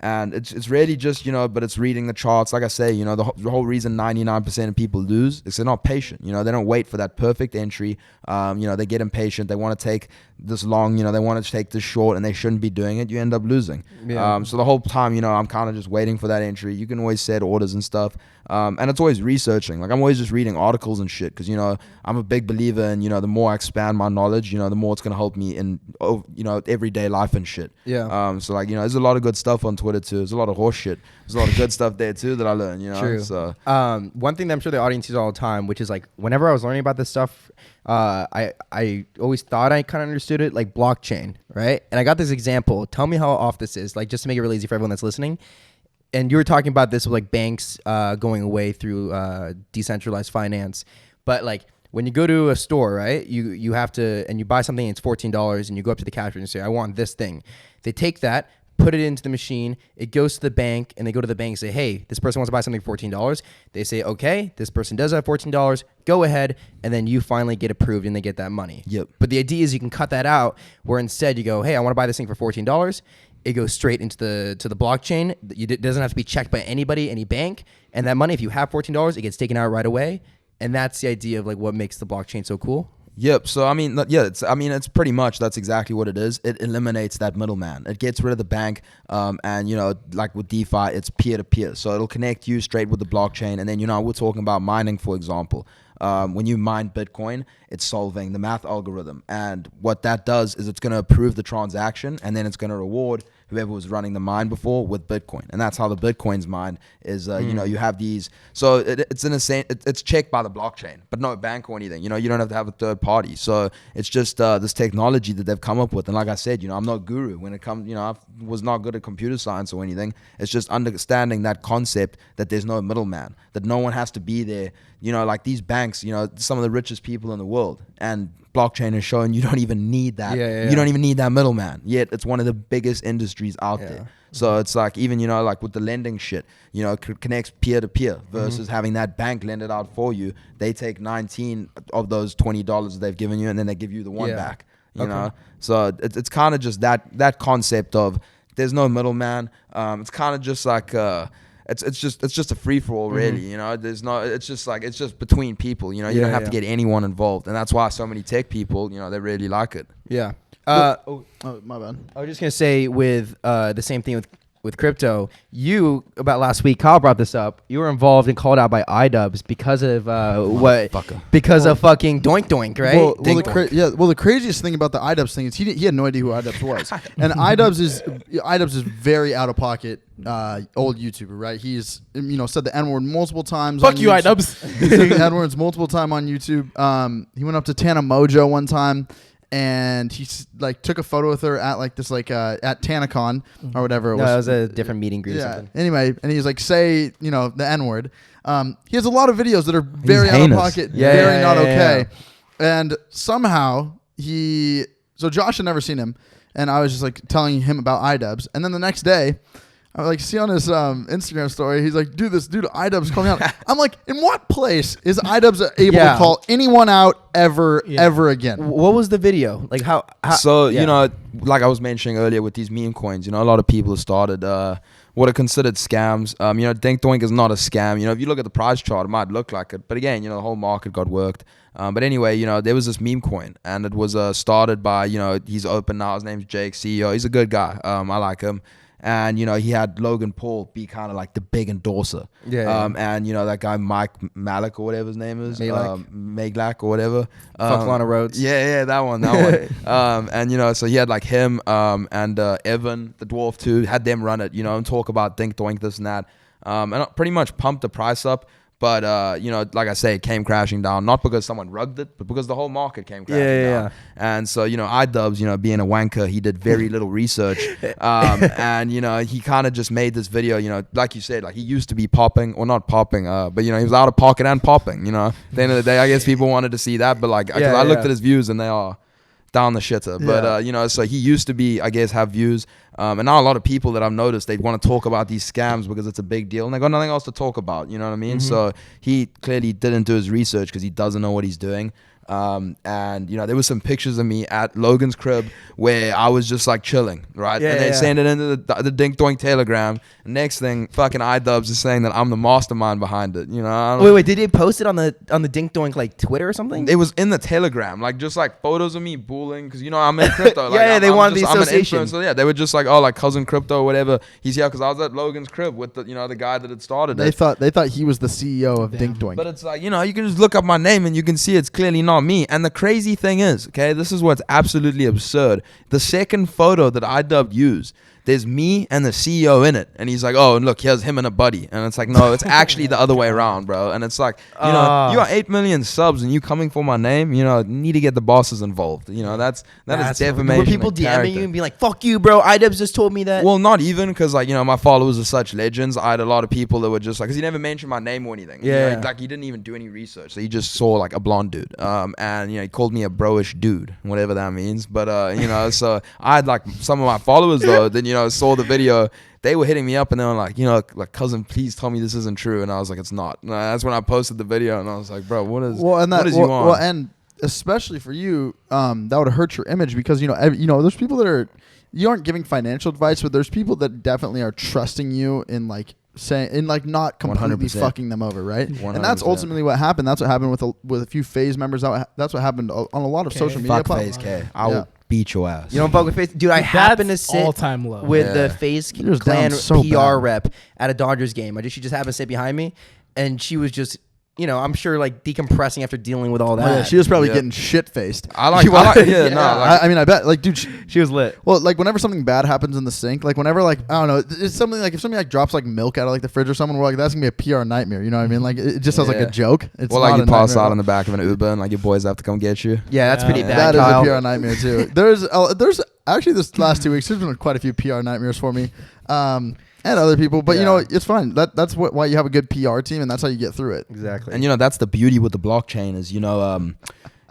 And it's really just, you know, but it's reading the charts. Like I say, you know, the whole reason 99% of people lose is they're not patient. You know, they don't wait for that perfect entry. You know, they get impatient. They want to take this long, you know, they want to take this short and they shouldn't be doing it. You end up losing. So the whole time, you know, I'm kind of just waiting for that entry. You can always set orders and stuff. And it's always researching. Like I'm always just reading articles and shit because, you know, I'm a big believer in, you know, the more I expand my knowledge, you know, the more it's going to help me in, you know, everyday life and shit. So like, you know, there's a lot of good stuff on Twitter too. There's a lot of horse shit. There's a lot of good stuff there too that I learned, you know. True. So one thing that I'm sure the audience sees all the time, which is like whenever I was learning about this stuff, I always thought I kind of understood it, like blockchain, right? And I got this example. Tell me how off this is, like just to make it really easy for everyone that's listening. And you were talking about this with like banks going away through decentralized finance, but like when you go to a store, right, you have to, and you buy something and it's $14 and you go up to the cash register and say, I want this thing. They take that, put it into the machine, it goes to the bank, and they go to the bank and say, hey, this person wants to buy something for $14. They say, okay, this person does have $14, go ahead, and then you finally get approved and they get that money. Yep. But the idea is you can cut that out, where instead you go, hey, I want to buy this thing for $14. It goes straight into the blockchain. It doesn't have to be checked by anybody, any bank. And that money, if you have $14, it gets taken out right away. And that's the idea of like what makes the blockchain so cool. Yep. So I mean, yeah, it's pretty much that's exactly what it is. It eliminates that middleman. It gets rid of the bank, and like with DeFi, it's peer to peer. So it'll connect you straight with the blockchain. And then we're talking about mining, for example. When you mine Bitcoin, it's solving the math algorithm, and what that does is it's going to approve the transaction, and then it's going to reward whoever was running the mine before with Bitcoin. And that's how the Bitcoin's mined is, you have these. So it's in a sense, it's checked by the blockchain, but no bank or anything. You don't have to have a third party. So it's just this technology that they've come up with. And like I said, I'm no guru when it comes, I was not good at computer science or anything. It's just understanding that concept that there's no middleman, that no one has to be there. Like these banks, some of the richest people in the world, and blockchain is showing you don't even need that. You don't even need that middleman. Yet it's one of the biggest industries out there. So it's like, even, like with the lending shit, it connects peer to peer versus having that bank lend it out for you. They take 19 of those $20 they've given you, and then they give you the one back, you know? So it's kind of just that concept of there's no middleman. It's kind of just like, it's just a free for all, really. There's no. It's just between people. You don't have to get anyone involved, and that's why so many tech people, they really like it. Yeah. Oh, my bad. I was just gonna say with the same thing with crypto. You about last week, Kyle brought this up. You were involved and called out by Idubbbz because of Because of fucking Doink Doink, right? Well, the craziest thing about the Idubbbz thing is he had no idea who Idubbbz was, and Idubbbz is very out of pocket. Old YouTuber, right? He's said the N-word multiple times. Fuck you, Idubbbz. He said the N-words multiple times on YouTube. He went up to Tana Mojo one time, and he took a photo with her at at TanaCon or whatever. That was a different meeting greet. Yeah. Or something. Anyway, and he's like, say the N-word. He has a lot of videos that are very out of pocket, very not okay, and somehow so Josh had never seen him, and I was just telling him about Idubbbz, and then the next day, I see on his Instagram story, he's like, dude, this dude Idubbbz calling out. I'm like, in what place is Idubbbz able to call anyone out ever again? What was the video? Like how so, like I was mentioning earlier with these meme coins, a lot of people have started what are considered scams. Dink Doink is not a scam. If you look at the price chart, it might look like it. But again, the whole market got worked. But anyway, there was this meme coin, and it was started by, he's open now. His name's Jake, CEO. He's a good guy. I like him. And, he had Logan Paul be kind of like the big endorser. And, that guy Mike Malik or whatever his name is. Maglak or whatever. Fuck Lana Rhodes. Yeah, that one. And, so he had him and Evan, the dwarf too, had them run it, and talk about Dink Doink, this and that. And pretty much pumped the price up. But, like I say, it came crashing down, not because someone rugged it, but because the whole market came crashing down. And so, Idubbbz, being a wanker, he did very little research. And, he kind of just made this video, like you said, he used to be popping, or not popping, but, he was out of pocket and popping, At the end of the day, I guess people wanted to see that, but, I looked at his views and they are down the shitter. But, so he used to be, I guess, have views. And now a lot of people that I've noticed, they want to talk about these scams because it's a big deal and they got nothing else to talk about. You know what I mean? So he clearly didn't do his research because he doesn't know what he's doing. And there was some pictures of me at Logan's crib where I was just chilling, right? And they sent it into the Dink Doink Telegram. Next thing, fucking Idubbbz is saying that I'm the mastermind behind it. Wait, did they post it on the Dink Doink Twitter or something? It was in the Telegram, just photos of me bullying because I'm in crypto. They wanted the association. So they were just cousin crypto or whatever. He's here because I was at Logan's crib with the the guy that had started they it. They thought he was the CEO of Dink Doink. But it's you can just look up my name and you can see it's clearly not me. And the crazy thing is, okay, this is what's absolutely absurd. The second photo that Idubbbz used, there's me and the CEO in it. And he's like, oh, and look, here's him and a buddy. And it's like, no, it's actually the other way around, bro. And it's like, you know, you got 8 million subs and you coming for my name, you know, need to get the bosses involved. You know, that is defamation. Were people DMing you and be like, fuck you, bro, Idubbbz just told me that? Well, not even, because, like, you know, my followers are such legends. I had a lot of people that were just like, because he never mentioned my name or anything. Yeah. You know, like, he didn't even do any research. So he just saw, like, a blonde dude. And, you know, he called me a bro-ish dude, whatever that means. But, you know, so I had, like, some of my followers, though, that, you know, saw the video. They were hitting me up and they were like, you know, like, cousin, please tell me this isn't true. And I was like, it's not. And that's when I posted the video and I was like, bro, what is you on? Well, and especially for you, that would hurt your image because, you know, there's people that are, you aren't giving financial advice, but there's people that definitely are trusting you in like saying, in like not completely 100%. fucking them over, right? 100%. And that's ultimately what happened. That's what happened with a few FaZe members. That's what happened on a lot of social media Fuck platforms. FaZe K. I will beat your ass. You don't fuck with FaZe? Dude, I happen to sit all-time low. with the FaZe He was clan down so PR bad. rep at a Dodgers game. She just happened to sit behind me, and she was just, you know, I'm sure like decompressing after dealing with all that. Oh, yeah, she was probably getting shit faced. I like, I mean, I bet, like, dude, she was lit. well, like, whenever something bad happens in the sink, like, whenever, like, I don't know, it's something like, if somebody, like, drops, like, milk out of, like, the fridge or something, we're like, that's gonna be a PR nightmare, you know what I mean? Like, it just sounds like a joke. It's well, like, not you a pass nightmare. out on the back of an Uber and, like, your boys have to come get you. Yeah, that's pretty That bad, is Kyle. a PR nightmare, too. There's actually, this last 2 weeks, there's been quite a few PR nightmares for me. And other people, but you know, it's fine. That's why you have a good PR team, and that's how you get through it. Exactly. And you know, that's the beauty with the blockchain is, you know,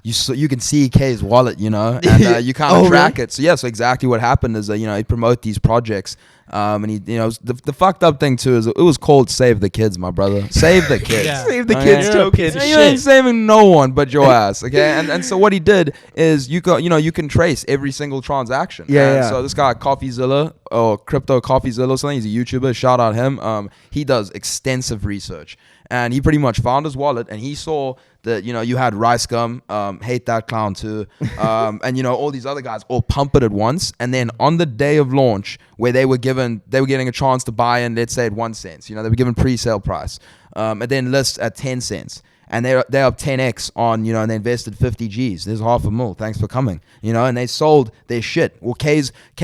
you can see K's wallet, you know, and you kind of track it. So yeah, so exactly what happened is that, you know, he promote these projects, and he, you know, the fucked up thing too is it was called Save the Kids, my brother. Save the kids. Yeah. Save the Okay? kids, You're a token. piece of You ain't shit. saving no one but your ass, okay? And so what he did is you can trace every single transaction. Yeah, And yeah. so this guy CoffeeZilla or Crypto CoffeeZilla or something, he's a YouTuber. Shout out him. He does extensive research, and he pretty much found his wallet and he saw that, you know, you had Rice Gum, hate that clown too, and you know, all these other guys all pump it at once, and then on the day of launch where they were getting a chance to buy in, let's say at 1 cent, you know, they were given pre-sale price, and then list at 10 cents. And they're up 10x on, you know, and they invested 50 G's. There's $500,000. Thanks for coming, you know, and they sold their shit. Well, K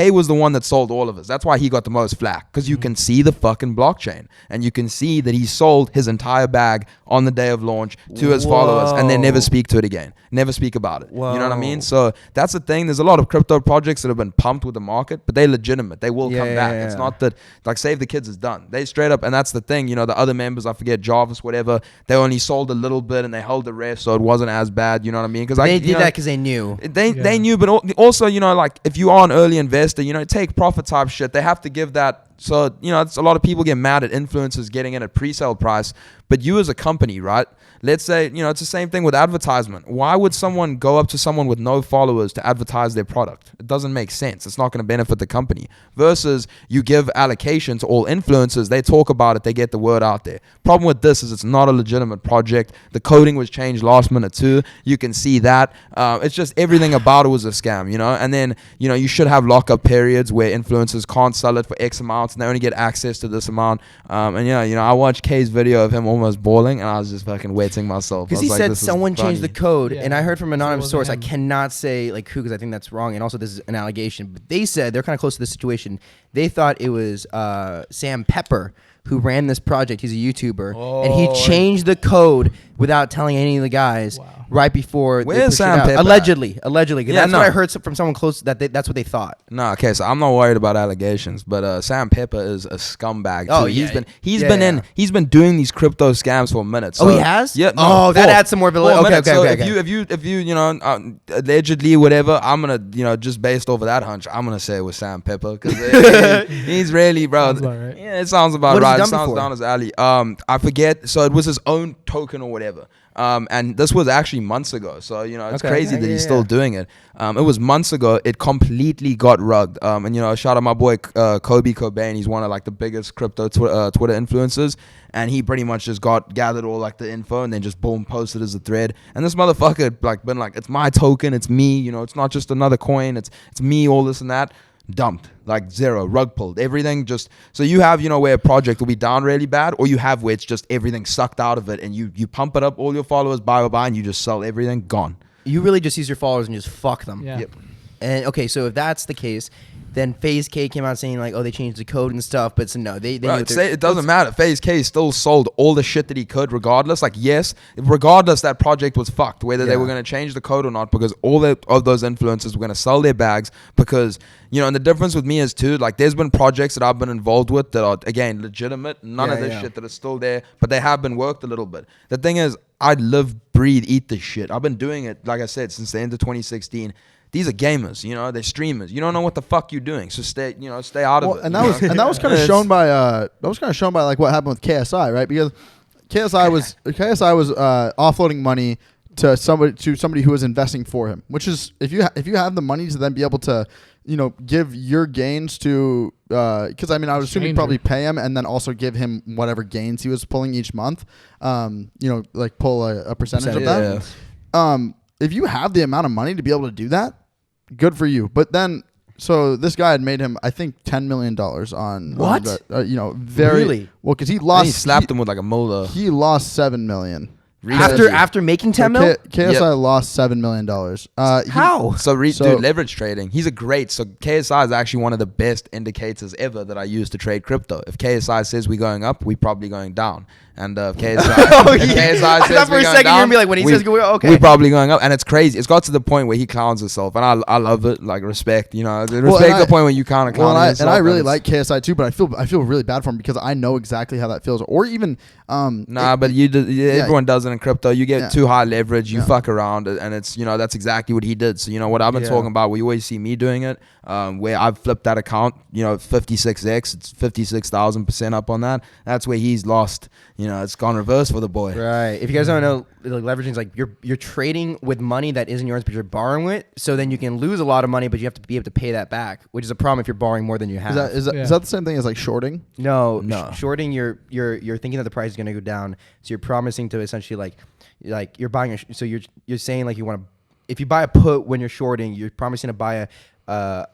was the one that sold all of us. That's why he got the most flack, because you can see the fucking blockchain and you can see that he sold his entire bag on the day of launch to his followers, and then never speak to it again, never speak about it. You know what I mean? So that's the thing. There's a lot of crypto projects that have been pumped with the market, but they're legitimate. They will come back. It's not that like Save the Kids is done. They straight up, and that's the thing. You know, the other members, I forget, Jarvis, whatever, they only sold a little bit and they held the rest, so it wasn't as bad. You know what I mean? Because They did that because they knew. They knew, but also, you know, like if you are an early investor, you know, take profit type shit. They have to give that. So, you know, it's a lot of people get mad at influencers getting in at pre-sale price, but you as a company, right? Let's say, you know, it's the same thing with advertisement. Why would someone go up to someone with no followers to advertise their product? It doesn't make sense. It's not going to benefit the company. Versus you give allocation to all influencers, they talk about it, they get the word out there. Problem with this is it's not a legitimate project. The coding was changed last minute too. You can see that. It's just everything about it was a scam, you know? And then, you know, you should have lockup periods where influencers can't sell it for X amounts and they only get access to this amount. And yeah, you know, I watched K's video of him almost bawling and I was just fucking wetting myself. Because he said someone changed the code, Yeah. and I heard from an anonymous So it source. I wasn't him. cannot say like who, because I think that's wrong, and also this is an allegation. But they said they're kind of close to this situation. They thought it was Sam Pepper who ran this project. He's a YouTuber, and he changed the code without telling any of the guys. Wow. Right before they Where's pushed it Sam out. Pepper? Allegedly, 'cause Yeah, that's no. what I heard from someone close. That's what they thought. No, okay, so I'm not worried about allegations, but Sam Pepper is a scumbag. Oh, too. yeah. He's been doing these crypto scams for a minute. So, Oh, he has? Yeah. Oh, that adds some more validity. Okay, minutes. okay, So okay, okay. if you you know, allegedly whatever, I'm gonna, you know, just based over that hunch, I'm gonna say it was Sam Pepper because he's really, bro. Sounds about right. Yeah, it sounds about What has right. he It done sounds before? down his alley. I forget. So it was his own token or whatever. And this was actually months ago. So, you know, it's Okay. crazy that Yeah, he's yeah, still yeah. doing it. It was months ago. It completely got rugged. And, you know, shout out my boy Kobe Cobain. He's one of like the biggest crypto Twitter influencers. And he pretty much just gathered all like the info and then just boom, posted as a thread. And this motherfucker like been like, it's my token. It's me. You know, it's not just another coin. It's me, all this and that. Dumped, like zero, rug pulled, everything just. So you have, you know, where a project will be down really bad, or you have where it's just everything sucked out of it and you pump it up, all your followers buy, and you just sell everything, gone. You really just use your followers and just fuck them. Yeah. Yep. And okay, so if that's the case, Then Phase K came out saying like, oh, they changed the code and stuff, but so no, they knew what it doesn't matter. Phase K still sold all the shit that he could, regardless. Like, yes, regardless, that project was fucked, whether they were going to change the code or not, because all of those influencers were going to sell their bags. Because, you know, and the difference with me is too, like, there's been projects that I've been involved with that are, again, legitimate. None of this shit that is still there, but they have been worked a little bit. The thing is, I live, breathe, eat this shit. I've been doing it, like I said, since the end of 2016. These are gamers, you know, they're streamers. You don't know what the fuck you're doing, so stay out of it. And that was kind of shown by like what happened with KSI, right? Because KSI was offloading money to somebody who was investing for him, which is if you have the money to then be able to, you know, give your gains to because I mean I would assume you'd probably pay him and then also give him whatever gains he was pulling each month, you know, like pull a percentage of that. Yeah. If you have the amount of money to be able to do that, good for you. But then, so this guy had made him, I think, $10 million on what? You know, very really well because he lost. He slapped him with like a molar. He lost $7 million. After making 10 mil? KSI lost $7 million. How? Dude, leverage trading. He's a great. So KSI is actually one of the best indicators ever that I use to trade crypto. If KSI says we're going up, we're probably going down. And KSI, KSI says for a second you're gonna be like, when he says okay, we're probably going up. And it's crazy. It's got to the point where he clowns himself, and I love it. Like respect, you know, respect the point where you kind of clown yourself. And I really like KSI too, but I feel really bad for him because I know exactly how that feels. Or even but everyone does it in crypto. You get too high leverage, you fuck around, and it's, you know, that's exactly what he did. So, you know, what I've been talking about, where you always see me doing it, where I've flipped that account, you know, 56x, it's 56,000% up on that. That's where he's lost. You know, it's gone reverse for the boy. Right. If you guys don't know, like, leveraging is like you're trading with money that isn't yours, but you're borrowing it. So then you can lose a lot of money, but you have to be able to pay that back, which is a problem if you're borrowing more than you have. Is that the same thing as like shorting? No. Shorting, you're thinking that the price is going to go down, so you're promising to essentially like you're buying. So you're saying like you want to, if you buy a put when you're shorting, you're promising to buy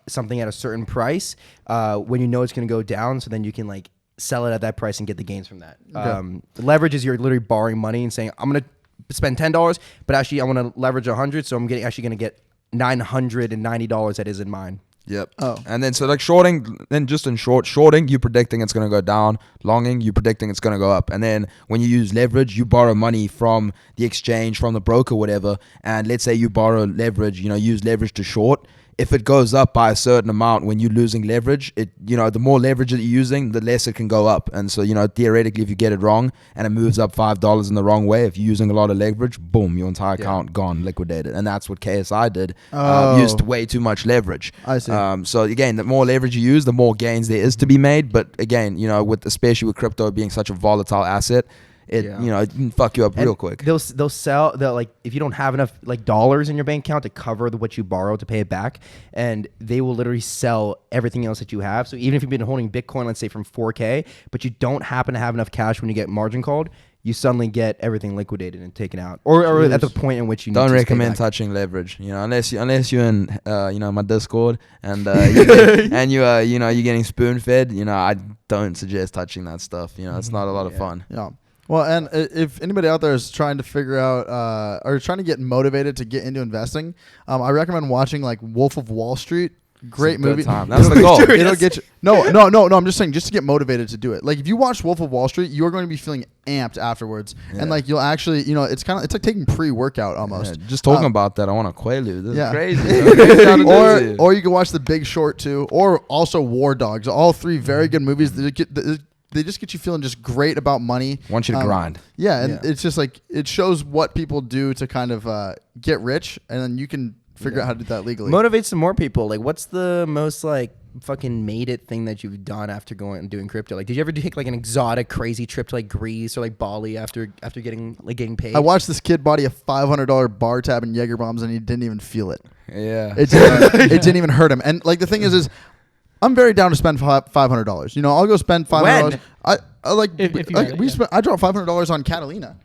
something at a certain price when you know it's going to go down, so then you can like sell it at that price and get the gains from that. Okay. Leverage is you're literally borrowing money and saying, I'm going to spend $10, but actually I want to leverage 100, so I'm actually going to get $990 that is in mine. Yep. Oh. And then so like shorting, then just in shorting, you predicting it's going to go down. Longing, you predicting it's going to go up. And then when you use leverage, you borrow money from the exchange, from the broker, whatever. And let's say you borrow leverage, you know, use leverage to short. If it goes up by a certain amount when you're losing leverage, you know, the more leverage that you're using, the less it can go up. And so, you know, theoretically, if you get it wrong and it moves up $5 in the wrong way, if you're using a lot of leverage, boom, your entire account gone, liquidated. And that's what KSI did. Used way too much leverage. I see. So again, the more leverage you use, the more gains there is to be made. But again, you know, especially with crypto being such a volatile asset, you know, it can fuck you up real quick. They'll like, if you don't have enough like dollars in your bank account to cover what you borrow to pay it back, and they will literally sell everything else that you have. So even if you've been holding Bitcoin, let's say from 4K, but you don't happen to have enough cash when you get margin called, you suddenly get everything liquidated and taken out, or at the point in which you don't recommend touching leverage. You know, unless you're in you know, my Discord and you're getting spoon fed. You know, I don't suggest touching that stuff. You know, it's not a lot of fun. Yeah. Well, and if anybody out there is trying to figure out or trying to get motivated to get into investing, I recommend watching like Wolf of Wall Street. Great movie. That's the goal. It'll get you. No. I'm just saying, just to get motivated to do it. Like if you watch Wolf of Wall Street, you are going to be feeling amped afterwards, and like you'll actually, you know, it's like taking pre-workout almost. Yeah, just talking about that, I want to Quaalude. This is crazy. or you can watch The Big Short too, or also War Dogs. All three very good movies. They just get you feeling just great about money. Want you to grind. Yeah, and it's just like it shows what people do to kind of get rich, and then you can figure out how to do that legally. Motivate some more people. Like, what's the most like fucking made it thing that you've done after going and doing crypto? Like, did you ever take like an exotic, crazy trip to like Greece or like Bali after getting paid? I watched this kid body a $500 bar tab in Jaeger bombs, and he didn't even feel it. Yeah, it didn't even hurt him. And like the thing is. I'm very down to spend $500. You know, I'll go spend $500. When? I like I dropped $500 on Catalina.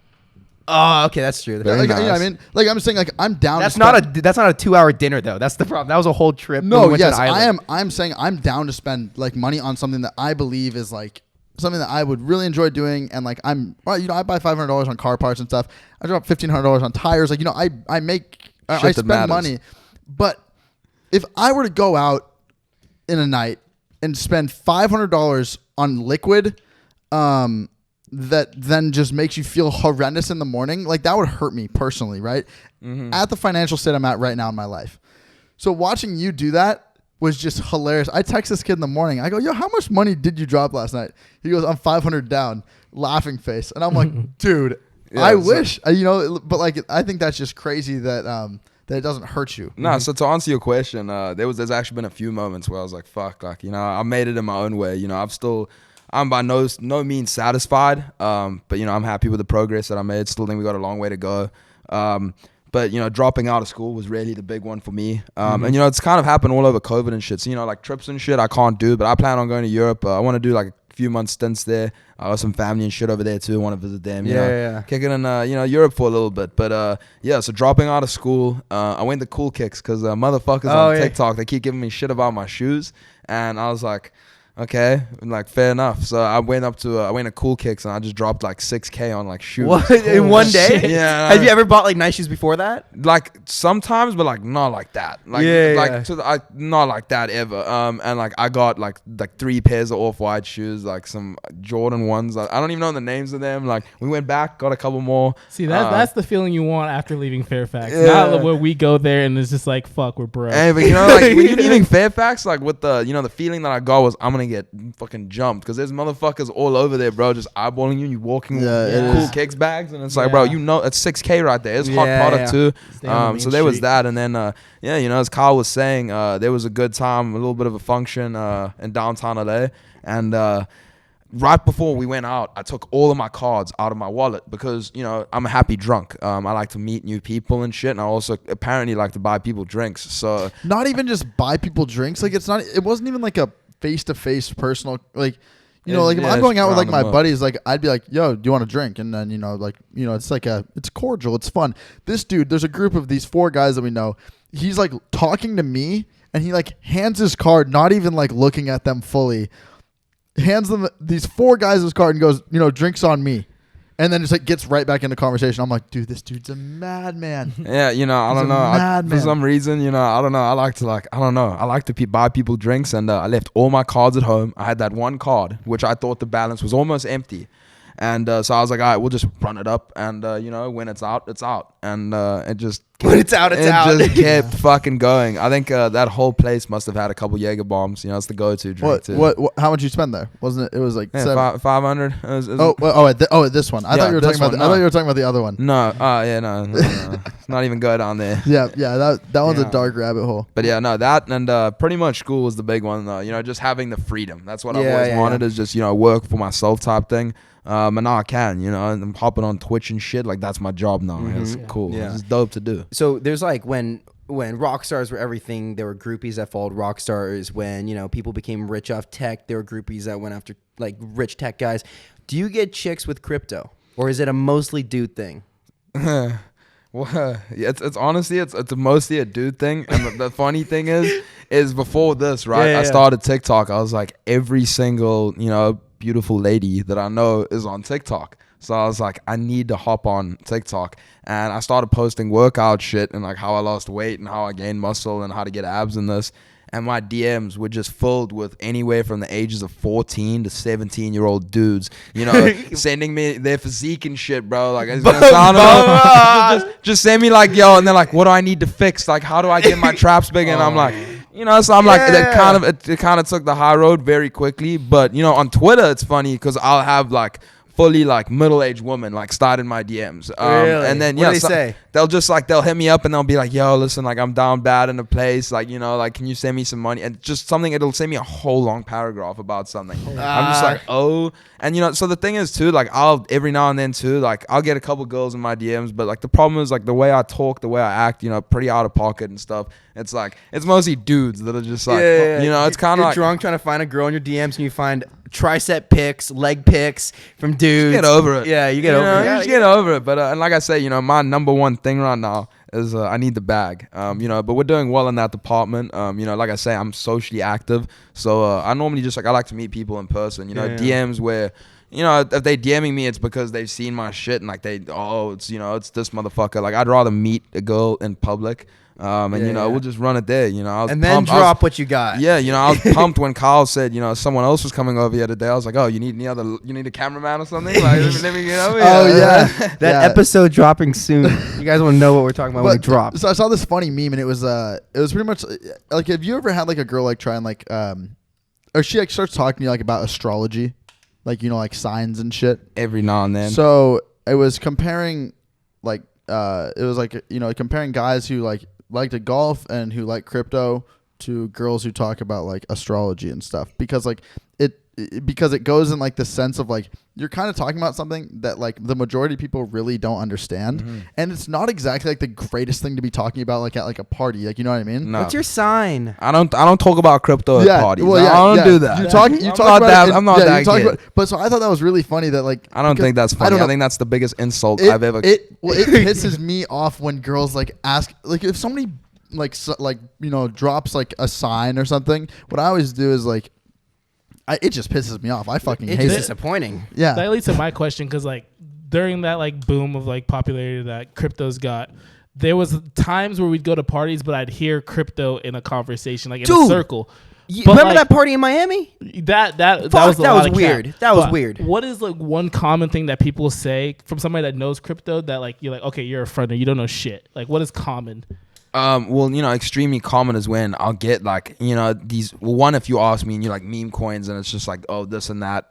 Oh, okay, that's true. Nice. I mean, like I'm saying, like I'm down. That's not a 2-hour dinner though. That's the problem. That was a whole trip. No, yes, I am. I'm saying I'm down to spend like money on something that I believe is like something that I would really enjoy doing, and like I buy $500 on car parts and stuff. I drop $1,500 on tires. Like, you know, I spend money, but if I were to go out in a night and spend $500 on liquid that then just makes you feel horrendous in the morning, like that would hurt me personally, right? At the financial state I'm at right now in my life. So watching you do that was just hilarious. I text this kid in the morning. I go, yo, how much money did you drop last night? He goes, I'm 500 down, laughing face. And I'm like, dude, I wish, but like, I think that's just crazy that it doesn't hurt you. No, so to answer your question, there's actually been a few moments where I was like, fuck, like, I made it in my own way. I'm by no means satisfied, but, I'm happy with the progress that I made. Still think we got a long way to go. But, dropping out of school was really the big one for me. And, it's kind of happened all over COVID and shit. So, like trips and shit I can't do, but I plan on going to Europe. I want to do like a few months stints there. I got some family and shit over there too. I want to visit them. Kicking in, Europe for a little bit. But, so dropping out of school, I went to Cool Kicks because motherfuckers on TikTok, they keep giving me shit about my shoes. And I was like, okay, like fair enough. So I went to Cool Kicks and I just dropped like $6,000 on like shoes. What? In one day? Yeah. Have you ever bought like nice shoes before that? Like sometimes, but like not like that. Like not like that ever. And like I got like 3 pairs of off-white shoes, like some Jordan ones. I don't even know the names of them. Like we went back, got a couple more. See, that's the feeling you want after leaving Fairfax. Not where we go there and it's just like, fuck, we're broke. Hey, but like when you're leaving Fairfax, like with the the feeling that I got was I'm gonna get fucking jumped because there's motherfuckers all over there, bro, just eyeballing you. You walking with Cool Kicks bags, and it's like, bro, that's $6,000 right there. It's hot product too. So there was that, and then as Kyle was saying, there was a good time, a little bit of a function in downtown LA, and right before we went out, I took all of my cards out of my wallet because I'm a happy drunk. I like to meet new people and shit, and I also apparently like to buy people drinks. So not even just buy people drinks, like it wasn't even like a face-to-face personal, like like if I'm going out with like my buddies, like I'd be like, yo, do you want a drink? And then it's like it's cordial, it's fun. This dude, there's a group of these 4 guys that we know. He's like talking to me and he like hands his card, not even like looking at them fully, hands them these 4 guys his card and goes, drinks on me. And then just like gets right back into conversation. I'm like, dude, this dude's a madman. Yeah, I don't know. For some reason, I don't know. I like to buy people drinks, and I left all my cards at home. I had that one card, which I thought the balance was almost empty. And so I was like, all right, we'll just run it up. And, when it's out, it's out. And it just... When it's out, it's out. It just kept fucking going. I think that whole place must have had a couple Jaeger bombs. It's the go-to drink, too. What? How much you spend there? Wasn't it? It was like 500. At this one. I thought you were talking about. I thought you were talking about the other one. No. No. Let's not even go down there. Yeah. That one's a dark rabbit hole. But yeah, no, that and pretty much school was the big one. Just having the freedom. That's what I've always wanted. Is just work for myself type thing. And now I can, and I'm hopping on Twitch and shit. Like that's my job now. It's cool. Yeah. It's dope to do. So there's like when rock stars were everything, there were groupies that followed rock stars. When people became rich off tech, there were groupies that went after like rich tech guys. Do you get chicks with crypto, or is it a mostly dude thing? Well, it's honestly it's mostly a dude thing. And the funny thing is before this, right? I started TikTok. I was like, every single beautiful lady that I know is on TikTok. So I was like, I need to hop on TikTok. And I started posting workout shit and like how I lost weight and how I gained muscle and how to get abs in this. And my DMs were just filled with anywhere from the ages of 14 to 17-year-old dudes, sending me their physique and shit, bro. Like, it's gonna sound just send me like, yo, and they're like, what do I need to fix? Like, how do I get my traps big? And I'm like, so I'm like, it kind of took the high road very quickly. But, on Twitter, it's funny because I'll have like fully like middle-aged woman like started my DMs. Really? And then what do they say? They'll just like they'll hit me up and they'll be like, yo, listen, like I'm down bad in a place, like like can you send me some money? And just something, it'll send me a whole long paragraph about something. I'm just like, oh. And so the thing is too, like I'll every now and then too, like I'll get a couple girls in my DMs, but like the problem is like the way I talk, the way I act, pretty out of pocket and stuff. It's like it's mostly dudes that are just like it's kind of like drunk trying to find a girl in your DMs and you find tricep pics, leg pics from dudes. Just get over it. Yeah, you get over it. You just get over it. But and like I say, my number one thing right now is I need the bag. But we're doing well in that department. Like I say, I'm socially active, so I normally just I like to meet people in person. DMs where. If they DMing me, it's because they've seen my shit and like it's this motherfucker. Like I'd rather meet a girl in public And Yeah, yeah. we'll just run it there. I was And then pumped. drop what you got. Yeah, I was pumped when Kyle said, someone else was coming over here today. I was like, oh, you need a cameraman or something? Like, let me get over here. Oh yeah, That episode dropping soon. You guys want to know what we're talking about when it drops. So I saw this funny meme, and it was pretty much like, have you ever had like a girl like try and like or she like starts talking to you like about astrology, like like signs and shit Every now and then. So it was comparing like comparing guys who like to golf and who like crypto to girls who talk about like astrology and stuff, because like because it goes in like the sense of like you're kind of talking about something that like the majority of people really don't understand, and it's not exactly like the greatest thing to be talking about like at like a party, like, you know what I mean? No. What's your sign? I don't talk about crypto at parties. Well, I don't do that. You talk about it. I'm not that kid. But so I thought that was really funny that like I don't think that's funny. I think that's the biggest insult I've ever. It pisses me off when girls like ask, like, if somebody drops like a sign or something. What I always do is like, it just pisses me off. I fucking hate it. It's disappointing. Yeah. That leads to my question, because like during that like boom of like popularity that crypto's got, there was times where we'd go to parties, but I'd hear crypto in a conversation, like in a circle. Remember that party in Miami? That was weird. Cap. That was But weird. What is like one common thing that people say from somebody that knows crypto that like you're like, okay, you're a friend or you don't know shit? Like, what is common? Extremely common is when I'll get like, one, if you ask me and you're like meme coins and it's just like, oh, this and that,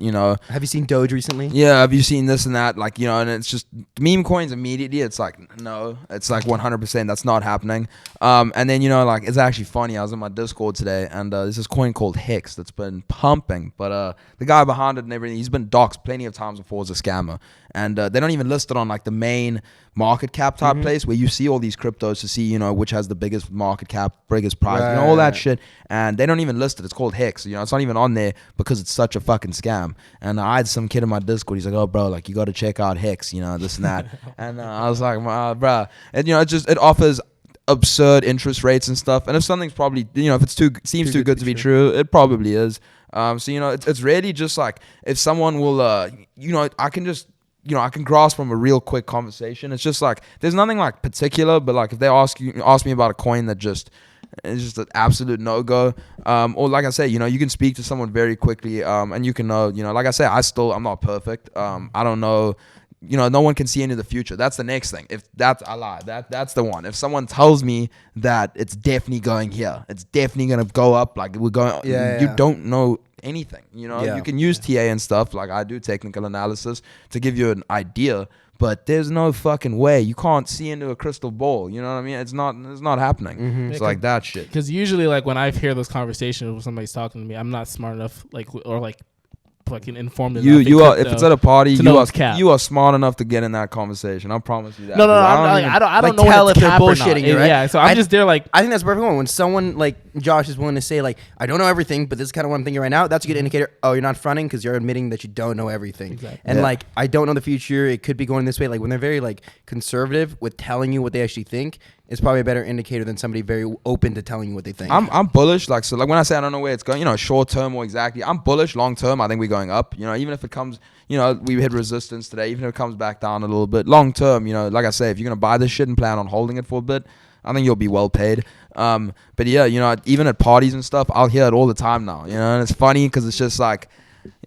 Have you seen Doge recently? Yeah, have you seen this and that? Like, and it's just meme coins immediately. It's like, no, it's like 100% that's not happening. And then, like, it's actually funny. I was in my Discord today and there's this coin called Hex that's been pumping. But the guy behind it and everything, he's been doxxed plenty of times before as a scammer. And they don't even list it on like the main market cap type place where you see all these cryptos to see, which has the biggest market cap, biggest price, all that shit. And they don't even list it. It's called Hex. It's not even on there because it's such a fucking scam. And I had some kid in my Discord. He's like, oh, bro, like, you got to check out Hex, this and that. And I was like, bro. And, it offers absurd interest rates and stuff. And if something's probably, if it's seems too good to be true, it probably is. It's really just like, if someone will, I can grasp from a real quick conversation. It's just like, there's nothing like particular, but like if they ask me about a coin that just is just an absolute no-go, or like I say, you can speak to someone very quickly, and you can know, like I say, I'm not perfect. I don't know, no one can see into the future. That's the next thing. If that's a lie, that's the one. If someone tells me that it's definitely going here, it's definitely going to go up, like we're going, you don't know anything, you can use TA and stuff, like I do technical analysis to give you an idea, but there's no fucking way. You can't see into a crystal ball, you know what I mean? It's not happening. It's like that shit. Because usually like when I hear those conversations when somebody's talking to me, I'm not smart enough, like, or like fucking informed enough. You are, if it's at a party, you are smart enough to get in that conversation. I promise you that. No, I don't know tell if they're bullshitting you, right? Yeah, so I'm just there like, I think that's a perfect one. When someone like Josh is willing to say like, I don't know everything, but this is kind of what I'm thinking right now. That's a good indicator. Oh, you're not fronting because you're admitting that you don't know everything. Exactly. And like, I don't know the future. It could be going this way. Like when they're very like conservative with telling you what they actually think, it's probably a better indicator than somebody very open to telling you what they think. I'm bullish. Like, so like when I say I don't know where it's going, short term or exactly, I'm bullish. Long term, I think we're going up. Even if it comes, we hit resistance today, even if it comes back down a little bit. Long term, like I say, if you're gonna buy this shit and plan on holding it for a bit, I think you'll be well paid. But yeah, even at parties and stuff, I'll hear it all the time now. And it's funny because it's just like,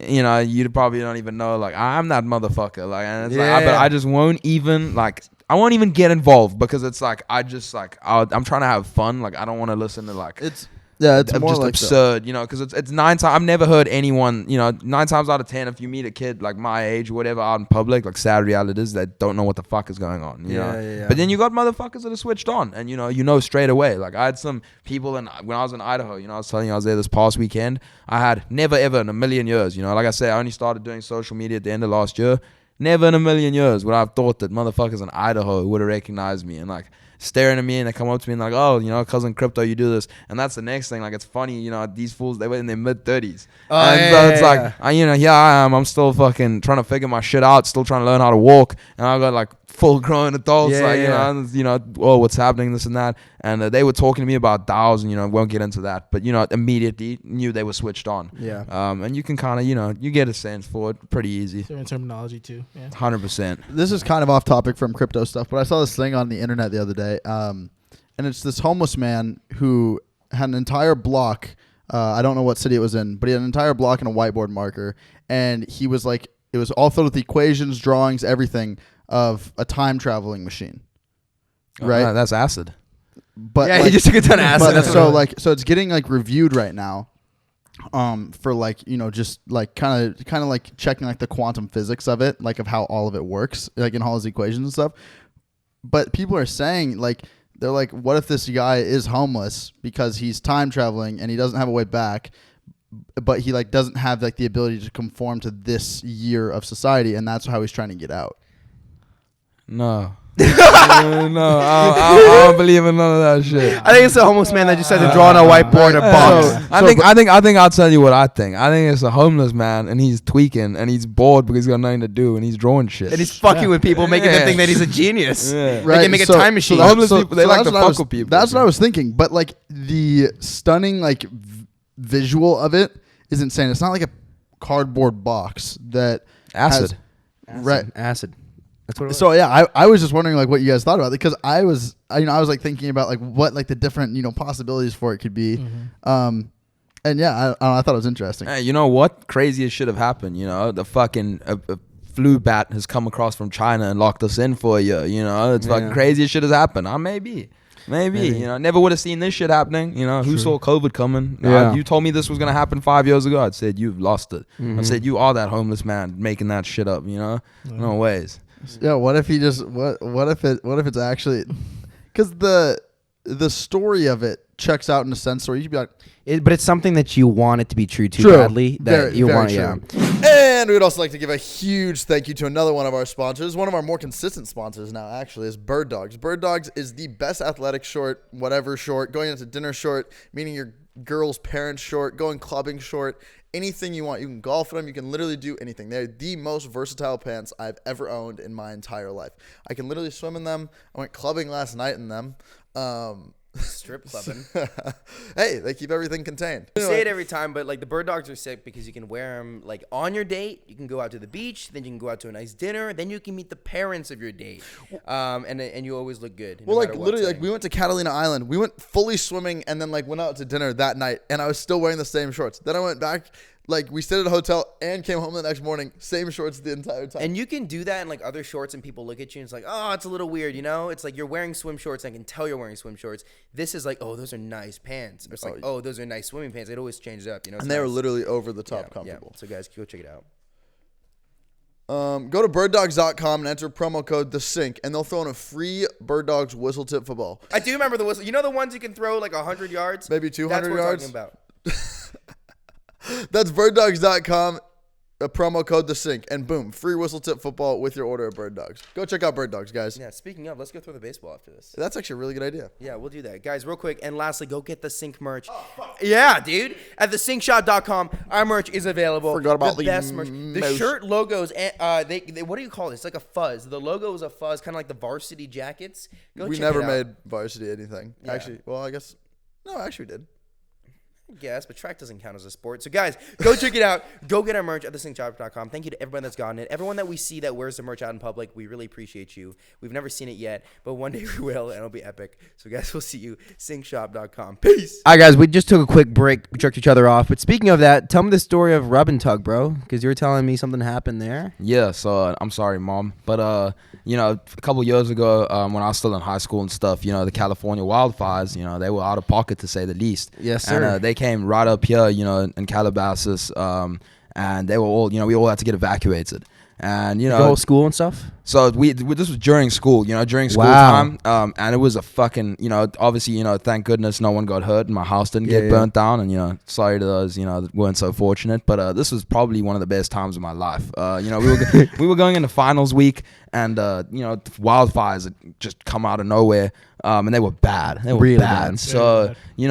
you probably don't even know. Like, I'm that motherfucker. Like, and it's like, but I just won't even like. I won't even get involved because it's like I'm trying to have fun. Like I don't want to listen to like it's more just like absurd, because it's 9 times. I've never heard anyone, 9 times out of 10, if you meet a kid like my age or whatever out in public, like sad reality is they don't know what the fuck is going on. You know? But then you got motherfuckers that are switched on, and you know straight away. Like I had some people when I was in Idaho, I was telling you I was there this past weekend. I had never ever in a million years, like I say, I only started doing social media at the end of last year. Never in a million years would I have thought that motherfuckers in Idaho would have recognized me and like staring at me, and they come up to me and like, oh, cousin Crypto, you do this. And that's the next thing. Like, it's funny, these fools, they were in their mid-30s. It's like, here I am. I'm still fucking trying to figure my shit out, still trying to learn how to walk. And I got like full-grown adults, oh, what's happening, this and that. And they were talking to me about DAOs, and won't get into that. But immediately knew they were switched on. Yeah. And you can kind of, you get a sense for it pretty easy. Different terminology too. Yeah. 100%. This is kind of off topic from crypto stuff, but I saw this thing on the internet the other day. and it's this homeless man who had an entire block. I don't know what city it was in, but he had an entire block and a whiteboard marker, and he was like, it was all filled with equations, drawings, everything of a time traveling machine. Right, no, that's acid. But yeah, he just took a ton of acid. That's so so it's getting like reviewed right now, for like just like kind of like checking like the quantum physics of it, like of how all of it works, like in all his equations and stuff. But people are saying like they're like, what if this guy is homeless because he's time traveling and he doesn't have a way back, but he like doesn't have like the ability to conform to this year of society, and that's how he's trying to get out. No. No, I don't believe in none of that shit. I think it's a homeless man that just had to draw on a whiteboard a box. I think I'll tell you what I think. I think it's a homeless man and he's tweaking and he's bored because he's got nothing to do and he's drawing shit. And he's fucking with people, making them think that he's a genius. Yeah. Right. They can make a time machine. So the homeless people, they like to fuck with people. That's what I was thinking. But like the stunning like visual of it is insane. It's not like a cardboard box that acid. Right. Acid. That's what it was. So yeah, I was just wondering like what you guys thought about it, because I was like thinking about like what like the different possibilities for it could be, and yeah, I thought it was interesting. Hey, you know what? Craziest should have happened. The fucking flu bat has come across from China and locked us in for a year. It's fucking craziest shit has happened. Maybe. Never would have seen this shit happening. Who saw COVID coming? Yeah. You told me this was gonna happen 5 years ago. I said you've lost it. I said you are that homeless man making that shit up. No ways. Yeah, what if he just what if it's actually, because the story of it checks out in a sense where you could be like, but it's something that you want it to be true True. badly. That Very- you very want, true. yeah. And we'd also like to give a huge thank you to another one of our sponsors, one of our more consistent sponsors now, actually, is Bird Dogs. Bird Dogs is the best athletic short, whatever short, going into dinner short, meaning your girl's parents short, going clubbing short, anything you want. You can golf in them. You can literally do anything. They're the most versatile pants I've ever owned in my entire life. I can literally swim in them. I went clubbing last night in them. Strip clubbing. Hey, they keep everything contained. I say it every time, but like the Bird Dogs are sick because you can wear them like on your date. You can go out to the beach, then you can go out to a nice dinner, then you can meet the parents of your date, and you always look good. Well, like literally, like we went to Catalina Island. We went fully swimming and then like went out to dinner that night, and I was still wearing the same shorts. Then I went back. Like, we stayed at a hotel and came home the next morning, same shorts the entire time. And you can do that in, like, other shorts, and people look at you, and it's like, oh, it's a little weird, It's like you're wearing swim shorts, and I can tell you're wearing swim shorts. This is like, oh, those are nice pants. Or it's like, oh, those are nice swimming pants. It always changes up, And they were literally over the top comfortable. Yeah. So, guys, go check it out. Go to birddogs.com and enter promo code TheSync, and they'll throw in a free Bird Dogs whistle tip football. I do remember the whistle. You know the ones you can throw, like, 100 yards? Maybe 200 yards? That's what we're talking about. That's birddogs.com, a promo code TheSync, and boom, free whistle tip football with your order of Bird Dogs. Go check out Bird Dogs, guys. Yeah, speaking of, let's go throw the baseball after this. That's actually a really good idea. Yeah, we'll do that. Guys, real quick, and lastly, go get the Sync merch. Yeah, dude. At thesyncshop.com, our merch is available. Forgot about the best merch. The shirt logos, they what do you call it? It's like a fuzz. The logo is a fuzz, kind of like the varsity jackets. We never made varsity anything. Yeah. Actually, well, I guess, no, actually we did. Yes, but track doesn't count as a sport. So, guys, go check it out. Go get our merch at thesyncshop.com. Thank you to everyone that's gotten it. Everyone that we see that wears the merch out in public, we really appreciate you. We've never seen it yet, but one day we will, and it'll be epic. So, guys, we'll see you. Syncshop.com. Peace. All right, guys, we just took a quick break. We jerked each other off. But speaking of that, tell me the story of Rub and Tug, bro, because you were telling me something happened there. Yeah, so I'm sorry, Mom. But, a couple years ago when I was still in high school and stuff, the California wildfires, they were out of pocket, to say the least. Yes, sir. And they came right up here, in Calabasas, and they were all, we all had to get evacuated. And, the whole school and stuff? So this was during school, during school time. And it was a fucking, obviously, thank goodness no one got hurt and my house didn't get burnt down. And, sorry to those, that weren't so fortunate. But this was probably one of the best times of my life. We were going into finals week, and, wildfires had just come out of nowhere. And they were bad. They were really bad. So, we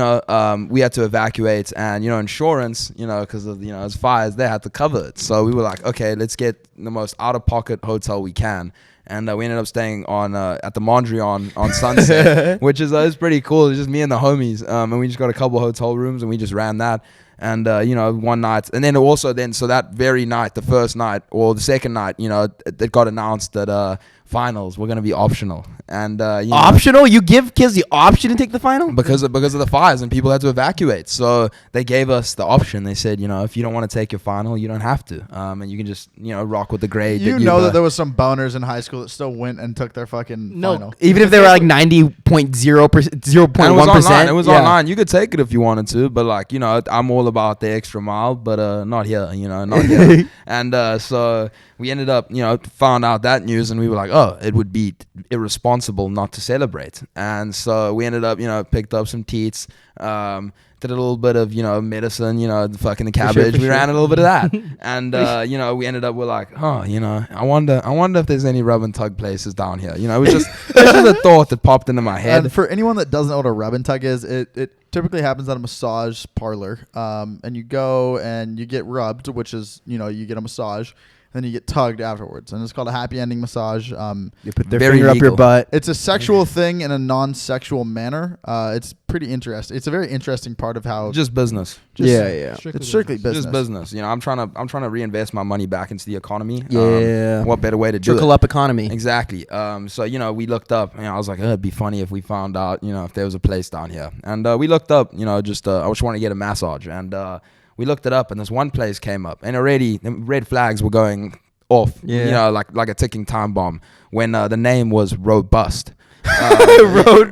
had to evacuate, and, insurance, because of, it's fires, they had to cover it. So we were like, okay, let's get the most out-of-pocket hotel we can. And we ended up staying on at the Mondrian on Sunset, which is pretty cool. It's just me and the homies. And we just got a couple hotel rooms, and we just ran that. And, one night, and then also so that very night, the first night or the second night, it got announced that finals were gonna be optional, and Optional? You give kids the option to take the final? because of the fires and people had to evacuate. So they gave us the option. They said, if you don't want to take your final, you don't have to, and you can just rock with the grade. that there was some boners in high school that still went and took their fucking final. Even if they were like 90.0%, 0.1%. It was online. You could take it if you wanted to, but I'm all about the extra mile, but not here. Not here. And so we ended up, found out that news, and we were like, oh, it would be irresponsible not to celebrate. And so we ended up, picked up some teats, did a little bit of, medicine, the cabbage. We ran a little bit of that. And, we ended up, we're like, I wonder if there's any rub and tug places down here. It was just a thought that popped into my head. And for anyone that doesn't know what a rub and tug is, it typically happens at a massage parlor. And you go and you get rubbed, which is, you get a massage. Then you get tugged afterwards, and it's called a happy ending massage. You put their finger up your butt. It's a sexual thing in a non-sexual manner. It's pretty interesting. It's a very interesting part of how just business. Yeah. It's strictly business. Just business. I'm trying to reinvest my money back into the economy. Yeah. What better way to do it? Trickle up economy. Exactly. So we looked up. I was like, it'd be funny if we found out, if there was a place down here. And we looked up. I just wanted to get a massage, and we looked it up, and this one place came up, and already the red flags were going off, like a ticking time bomb, when the name was Robust.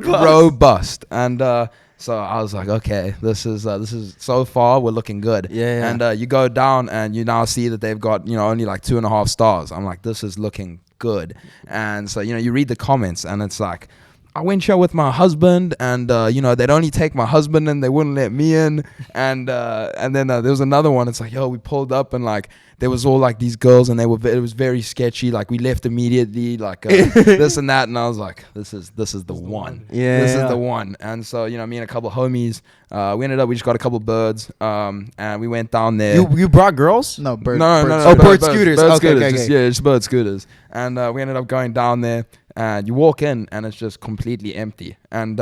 Robust. And so I was like, okay, this is so far we're looking good. Yeah. And you go down, and you now see that they've got only like 2.5 stars. I'm like, this is looking good. And so you read the comments, and it's like, I went here with my husband, and they'd only take my husband, and they wouldn't let me in. And then there was another one. It's like, we pulled up, and like there was all like these girls, and it was very sketchy. Like we left immediately, like this and that. And I was like, this is the one. Yeah, this is the one. And so me and a couple of homies, we just got a couple of birds, and we went down there. You brought girls? No, bird. No, bird scooters. Bird Okay. scooters. Just bird scooters. And we ended up going down there. And you walk in, and it's just completely empty, and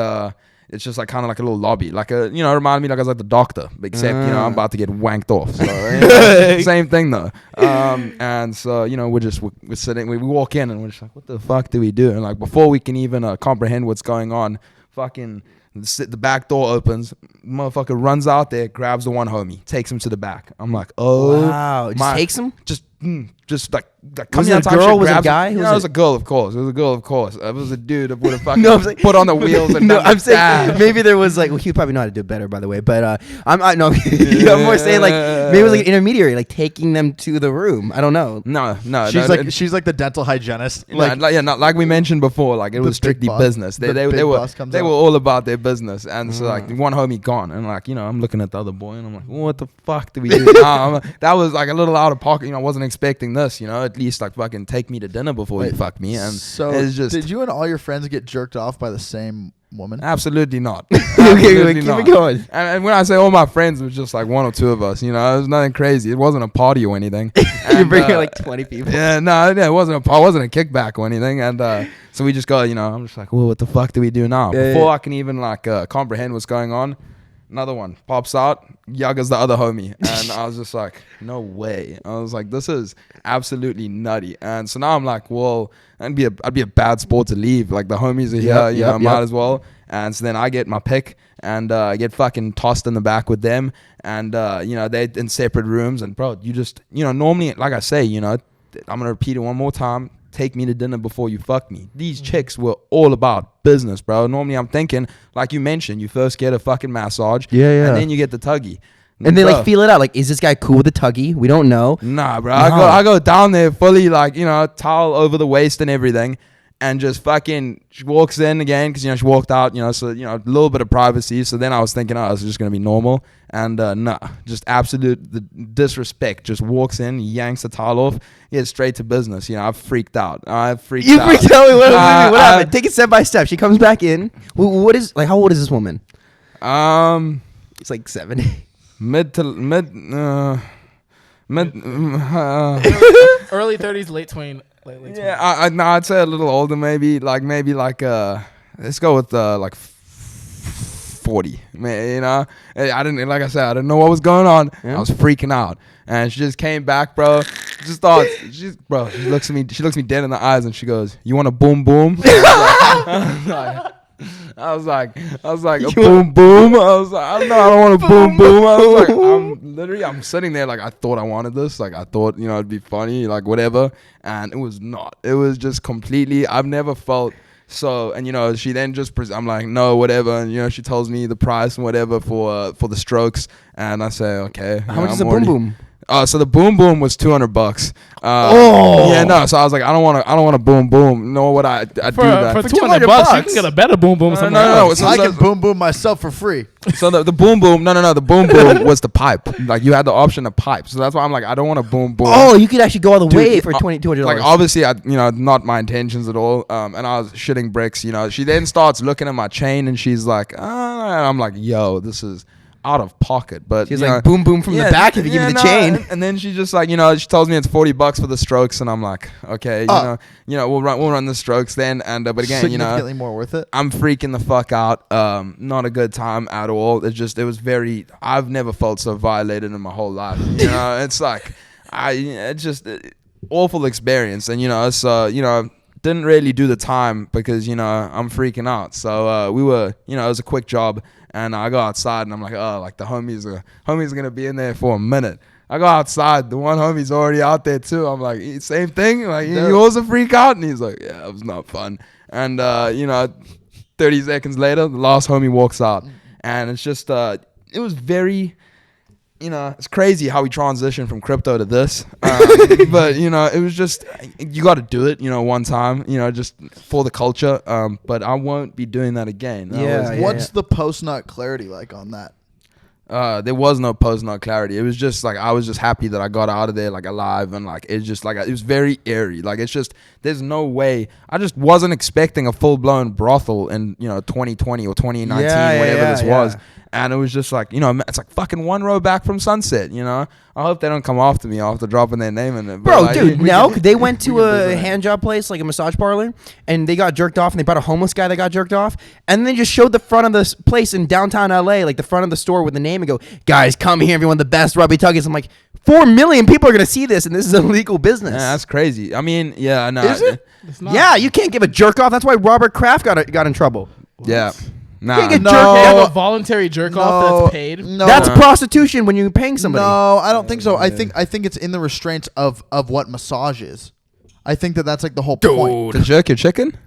it's just like kind of like a little lobby, like reminded me like I was at the doctor, except I'm about to get wanked off. So same thing though. And so we're sitting, we walk in, and we're just like, what the fuck do we do? And like before we can even comprehend what's going on, fucking the back door opens, motherfucker runs out there, grabs the one homie, takes him to the back. I'm like, oh wow, just takes him, just like was it a girl? Was it a guy? It was a girl, of course. It was a girl, of course. It was a dude that would have fucking put on the wheels and I'm saying maybe there was like, he probably know how to do it better, by the way. But I'm more saying like maybe it was like an intermediary, like taking them to the room. I don't know. No. She's like the dental hygienist. Like we mentioned before, like it was strictly business. They were all about their business, and so like one homie gone, and like I'm looking at the other boy, and I'm like, what the fuck do we do now? That was like a little out of pocket. I wasn't expecting this. At least like fucking take me to dinner before you fuck me. And so it's just, did you and all your friends get jerked off by the same woman? Absolutely not. Okay, keep it going. And when I say all my friends, it was just like 1 or 2 of us. It was nothing crazy. It wasn't a party or anything. You're bringing like 20 people. Yeah, it wasn't a kickback or anything. And so we just go. I'm just like, well, what the fuck do we do now? Before I can even like comprehend what's going on, another one pops out. Yaga's the other homie, and I was just like, no way. I was like, this is absolutely nutty. And so now I'm like, well, I'd be a bad sport to leave. Like the homies are here, might as well. And so then I get my pick, and I get fucking tossed in the back with them, and they're in separate rooms. And bro, you just normally, like I say, I'm gonna repeat it one more time. Take me to dinner before you fuck me. These chicks were all about business, bro. Normally I'm thinking, like you mentioned, you first get a fucking massage, and then you get the tuggy. And they like feel it out. Like, is this guy cool with the tuggy? We don't know. Nah, bro. I go down there fully like, towel over the waist and everything. And just fucking, she walks in again because, she walked out, so, a little bit of privacy. So then I was thinking, this is just going to be normal. And nah, just absolute disrespect. Just walks in, yanks the towel off, gets straight to business. I freaked out. You freaked out? What happened? Take it step by step. She comes back in. What is, like, how old is this woman? It's like 70. Mid early 30s, late 20s. Yeah, I'd say a little older, maybe like let's go with like 40. I didn't, like I said, I didn't know what was going on. Yeah. I was freaking out, and she just came back, bro. just starts. She looks at me. She looks me dead in the eyes and she goes, "You want a boom boom?" I was like, a boom boom. I was like, I don't know, I don't want a boom boom. I was like, I'm sitting there like I thought I wanted this. Like I thought, it'd be funny, like whatever. And it was not. It was just completely. I've never felt so. And she then just. I'm like, no, whatever. And she tells me the price and whatever for the strokes. And I say, okay. How much is a boom boom? So the boom boom was $200. Yeah, no. So I was like, I don't want a boom boom. Nor would I do that for $200. You can get a better boom boom. No. So I can boom boom myself for free. So the boom boom, the boom boom was the pipe. Like you had the option of pipe. So that's why I'm like, I don't want a boom boom. Oh, you could actually go all the way for $200. Like obviously, not my intentions at all. And I was shitting bricks. She then starts looking at my chain and she's like, and I'm like, yo, this is out of pocket. But she's like, boom boom from the back if you give me the chain. And then she just like, she tells me it's $40 for the strokes, and I'm like, okay, we'll run the strokes then. And but again, significantly more worth it. I'm freaking the fuck out. Not a good time at all. It was very. I've never felt so violated in my whole life. It's like awful experience, and so didn't really do the time because I'm freaking out. So we were, it was a quick job. And I go outside and I'm like, oh, like the homies are gonna be in there for a minute. I go outside, the one homie's already out there too. I'm like, same thing. Like you also freak out, and he's like, yeah, it was not fun. And 30 seconds later, the last homie walks out, and it's just it was very. It's crazy how we transitioned from crypto to this. But, it was just, you got to do it, one time, just for the culture. But I won't be doing that again. What's the post-nut clarity like on that? There was no post-nut clarity. It was just like, I was just happy that I got out of there like alive. And like, it's just like, it was very airy. Like, it's just, there's no way. I just wasn't expecting a full-blown brothel in, 2020 or 2019, whatever this was. And it was just like, it's like fucking one row back from Sunset, I hope they don't come after me after dropping their name in it. Bro, dude, Nelk, they went to a hand job place, like a massage parlor, and they got jerked off, and they brought a homeless guy that got jerked off, and they just showed the front of this place in downtown LA, like the front of the store with the name, and go, guys, come here, everyone, the best rubby tuggies. I'm like, 4 million people are going to see this, and this is a legal business. Yeah, that's crazy. I mean, yeah, no. Is it? Yeah, you can't give a jerk off. That's why Robert Kraft got in trouble. Yeah. Nah. You can't get You have a voluntary jerk off that's paid. No, that's prostitution when you're paying somebody. No, I don't think so. I think it's in the restraints of what massage is. I think that's like the whole point. To jerk your chicken?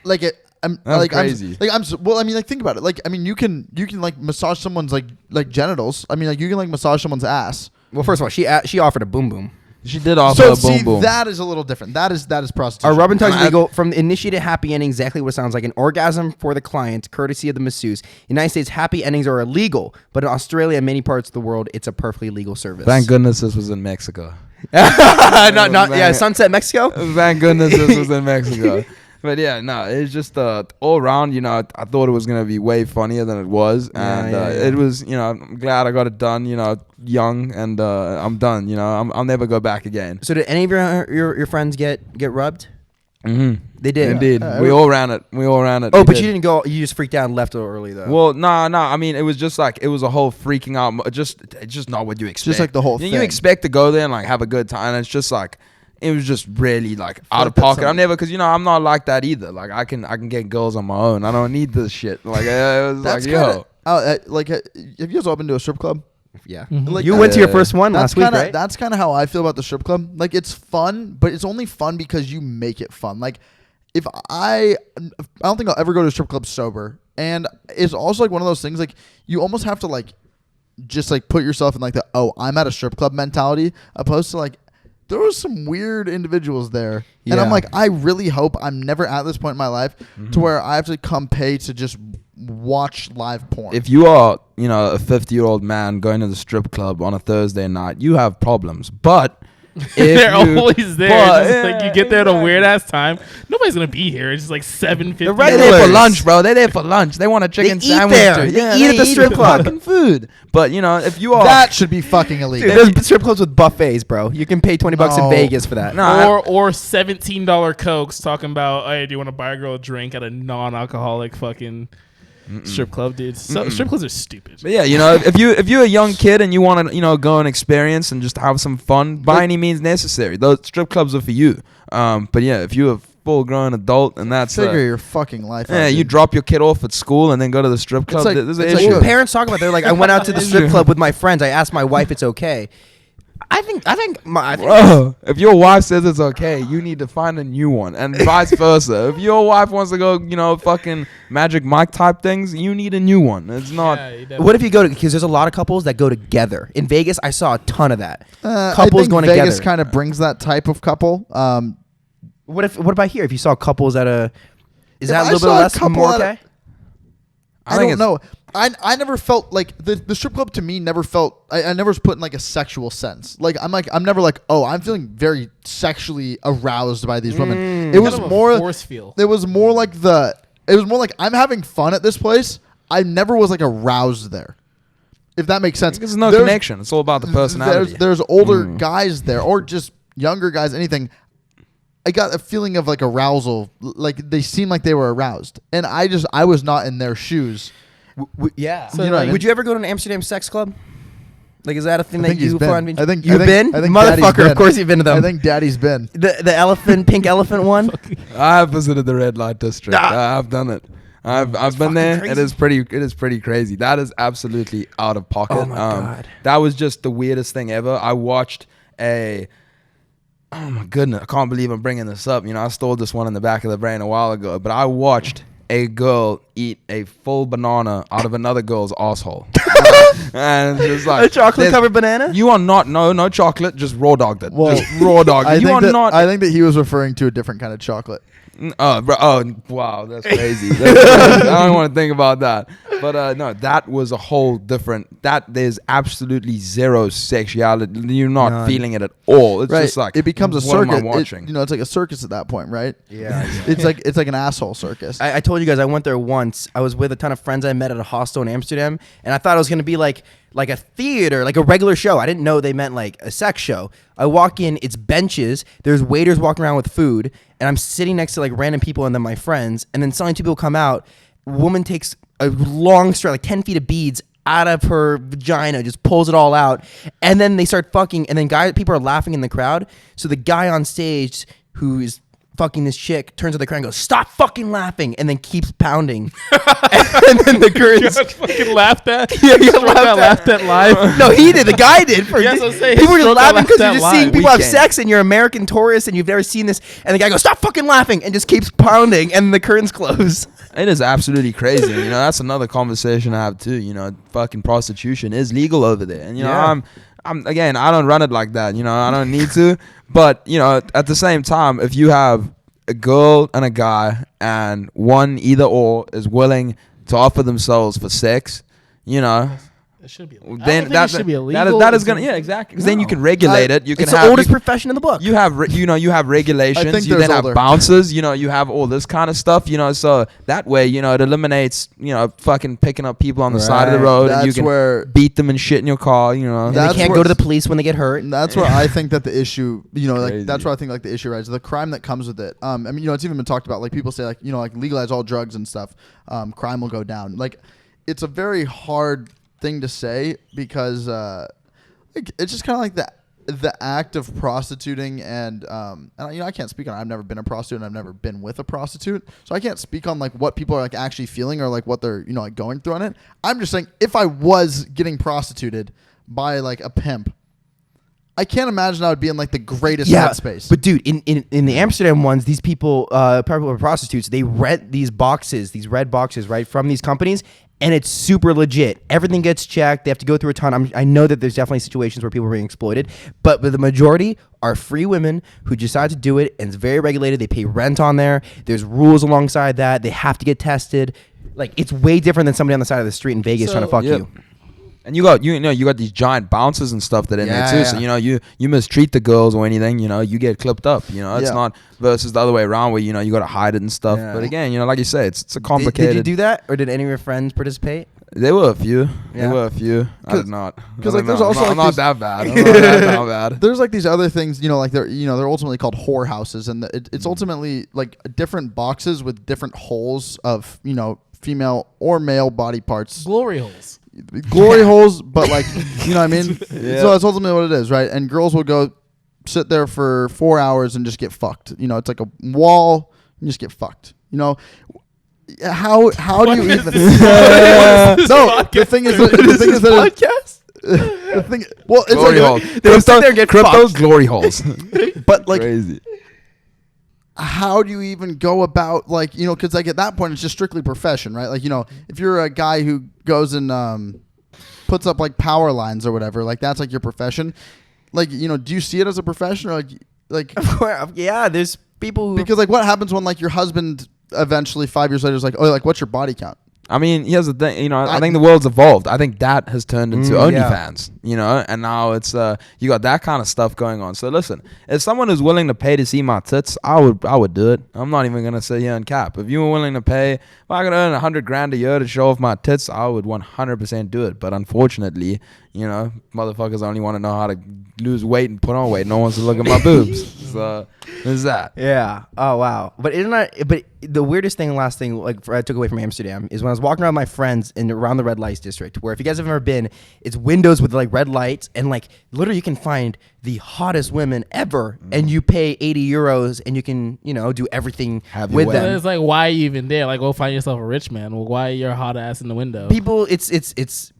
Like it. I'm that's like crazy. Think about it. Like, I mean, you can like massage someone's like genitals. I mean, like you can like massage someone's ass. Well, first of all, she offered a boom boom. She did offer a boom boom. That is a little different. That is prostitution. Our rub and tugs legal from the initiated happy ending, exactly what it sounds like, an orgasm for the client, courtesy of the masseuse. United States, happy endings are illegal, but in Australia and many parts of the world, it's a perfectly legal service. Thank goodness this was in Mexico. Sunset, Mexico. Thank goodness this was in Mexico. But yeah, no, it's just all around, I thought it was going to be way funnier than it was. And it was, I'm glad I got it done, young, and I'm done, I'll never go back again. So did any of your friends get rubbed? Mm-hmm. They did. Indeed. We all ran it. Oh, but you didn't go, you just freaked out and left early though. Well, no. I mean, it was just like, it was a whole freaking out. It's just not what you expect. Just like the whole thing. You expect to go there and like have a good time. And it's just like, it was just really like out of pocket. I'm never, because I'm not like that either. Like I can get girls on my own. I don't need this shit. Like it was that's like yo. Have you guys all been to a strip club? Yeah. Mm-hmm. Like, you went to your first one last week, right? That's kind of how I feel about the strip club. Like it's fun, but it's only fun because you make it fun. Like if I don't think I'll ever go to a strip club sober, and it's also like one of those things like you almost have to like just like put yourself in like the I'm at a strip club mentality, opposed to like. There was some weird individuals there. Yeah. And I'm like, I really hope I'm never at this point in my life to where I have to come pay to just watch live porn. If you are, a 50-year-old man going to the strip club on a Thursday night, you have problems. But they're always there. Just like you get there at a weird ass time. Nobody's gonna be here. It's just like 7:50. They're there for lunch, bro. They're there for lunch. They want a chicken sandwich. They eat at the strip club. Fucking food. But if you are, that should be fucking illegal. Dude, there's strip clubs with buffets, bro. You can pay $20 in Vegas for that. Or $17 cokes talking about, hey, do you want to buy a girl a drink at a non-alcoholic fucking strip club, dude. So strip clubs are stupid. But yeah, if you're a young kid and you want to go and experience and just have some fun by any means necessary, those strip clubs are for you. But yeah, if you're a full-grown adult and that's figure your fucking life out. Yeah, you drop your kid off at school and then go to the strip club. like- There's an it's like issue. what Parents talk about. They're like, I went out to the strip club with my friends. I asked my wife it's okay. I think Bro, if your wife says it's okay, you need to find a new one, and vice versa. If your wife wants to go, fucking Magic Mike type things, you need a new one. It's not. What if you go to, because there's a lot of couples that go together. In Vegas, I saw a ton of that. I Couples think going Vegas together. kind of brings that type of couple. What about here? If you saw couples at a, is If that a I little bit saw a less couple more at a- okay? I think don't know. I never felt like the strip club to me never felt. I never was put in like a sexual sense. I'm never like, oh, I'm feeling very sexually aroused by these women. It was Kind of a more force feel. It was more like I'm having fun at this place. I never was like aroused there. If that makes sense. Because there's no connection. It's all about the personality. There's older guys there or just younger guys. Anything. I got a feeling of like arousal. Like they seemed like they were aroused, and I was not in their shoes. Yeah. So, you know what I mean? Would you ever go to an Amsterdam sex club? Like, is that a thing I that think he's you been. find? I think you've been. I think Motherfucker, Daddy's been. of course you've been to them. I think Daddy's been. the elephant, pink elephant one. I have visited the red light district. I've done it. I've been there. crazy. It is pretty crazy. That is absolutely out of pocket. Oh my God. That was just the weirdest thing ever. I watched oh my goodness, I can't believe I'm bringing this up. I stole this one in the back of the brain a while ago, but I watched a girl eat a full banana out of another girl's asshole. And it's like A chocolate covered banana. You are not no chocolate, just raw dogged it. Well, just raw dogged it. You are not. I think that he was referring to a different kind of chocolate. Oh, wow, that's crazy. I don't want to think about that. But no, that was a whole different. There's absolutely zero sexuality. You're not None. feeling it at all. It's Right. just like it becomes a what circus. am I watching? It's like a circus at that point, right? Yeah. It's like an asshole circus. I told you guys I went there once. I was with a ton of friends I met at a hostel in Amsterdam, and I thought it was gonna be like a theater, like a regular show. I didn't know they meant like a sex show. I walk in, it's benches. There's waiters walking around with food, and I'm sitting next to like random people and then my friends. And then suddenly two people come out. Woman takes a long strap, like 10 feet of beads out of her vagina, just pulls it all out, and then they start fucking. And then people are laughing in the crowd. So the guy on stage who is fucking this chick turns to the crowd and goes, "Stop fucking laughing," and then keeps pounding. And then the curtains. You got fucking laughed at. Yeah, you got Stroke got laughed at live. No, he did. The guy did. Yes, I'm saying, People were just Stroke got laughing because laughed you're at just seeing live. people have Weekend. sex and you're American tourists and you've never seen this. And the guy goes, "Stop fucking laughing," and just keeps pounding, and the curtains close. It is absolutely crazy. That's another conversation I have too. Fucking prostitution is legal over there, and Yeah. I'm again, I don't run it like that. I don't need to. But at the same time, if you have a girl and a guy, and one either or is willing to offer themselves for sex, It should be. then that should be illegal. that is gonna exactly because then you can regulate it. You can It's have the oldest profession in the book. you have you have regulations. I think You there's then have older. bouncers. You have all this kind of stuff. So that way it eliminates fucking picking up people on the side of the Right. road and you That's can where beat them and shit in your car. and That's they can't where- go to the police when they get hurt. And that's where I think that the issue, Crazy. that's where I think like the issue rises. The crime that comes with it. It's even been talked about. Like people say, like like legalize all drugs and stuff. Crime will go down. Like, it's a very hard thing to say because it's just kind of like the act of prostituting and I can't speak on it. I've never been a prostitute and I've never been with a prostitute, so I can't speak on like what people are like actually feeling or like what they're like going through on it. I'm just saying if I was getting prostituted by like a pimp, I can't imagine I would be in like the greatest headspace. But dude, in the Amsterdam ones, these people were prostitutes. They rent these boxes, these red boxes, right, from these companies, and it's super legit. Everything gets checked. They have to go through a ton. I know that there's definitely situations where people are being exploited, but the majority are free women who decide to do it, and it's very regulated. They pay rent on there. There's rules alongside that. They have to get tested. Like, it's way different than somebody on the side of the street in Vegas trying to fuck you. And you got these giant bouncers and stuff that in there too. Yeah. So you mistreat the girls or anything, you get clipped up. It's Yeah. not versus the other way around where you got to hide it and stuff. Yeah. But again, like you say, it's a complicated. Did you do that, or did any of your friends participate? There were a few. Yeah. There were a few. I did not. 'cause, like, there's also, I'm like, not these- that bad. I'm not that bad. There's like these other things, like they're ultimately called whorehouses, and it's ultimately like different boxes with different holes of female or male body parts. Glory holes. Glory holes, but like, you know what I mean? So that's ultimately what it is, right? And girls will go sit there for 4 hours and just get fucked. You know, it's like a wall, and just get fucked. You know, how do you even? No, the thing is that podcast. the thing. Well, it's Glory like holes. They will sit there and get crypto's fucked. glory holes. but like, Crazy. how do you even go about, like, you know, because like at that point it's just strictly profession, right? Like, you know, if you're a guy who goes and puts up like power lines or whatever, like that's like your profession. Like, you know, do you see it as a profession, or like Of course, yeah. There's people who because like what happens when like your husband eventually 5 years later is like, oh, like what's your body count? I mean, here's the thing. You know, I think the world's evolved. I think that has turned into yeah. OnlyFans. You know, and now it's you got that kind of stuff going on. So listen, if someone is willing to pay to see my tits, I would do it. I'm not even gonna sit here and cap. If you were willing to pay, if I could earn $100,000 a year to show off my tits, I would 100% do it. But unfortunately, you know, motherfuckers only want to know how to lose weight and put on weight. No one wants to look at my boobs. So there's that. Yeah. Oh wow. But isn't that? But the weirdest thing, last thing, like I took away from Amsterdam is when I was walking around with my friends around the red lights district, where if you guys have ever been, it's windows with like red lights, and like literally you can find the hottest women ever, and you pay 80 euros, and you can, you know, do everything Have your with way. them. It's like, why are you even there? Like, go find yourself a rich man. Well, why are you a hot ass in the window? People, it's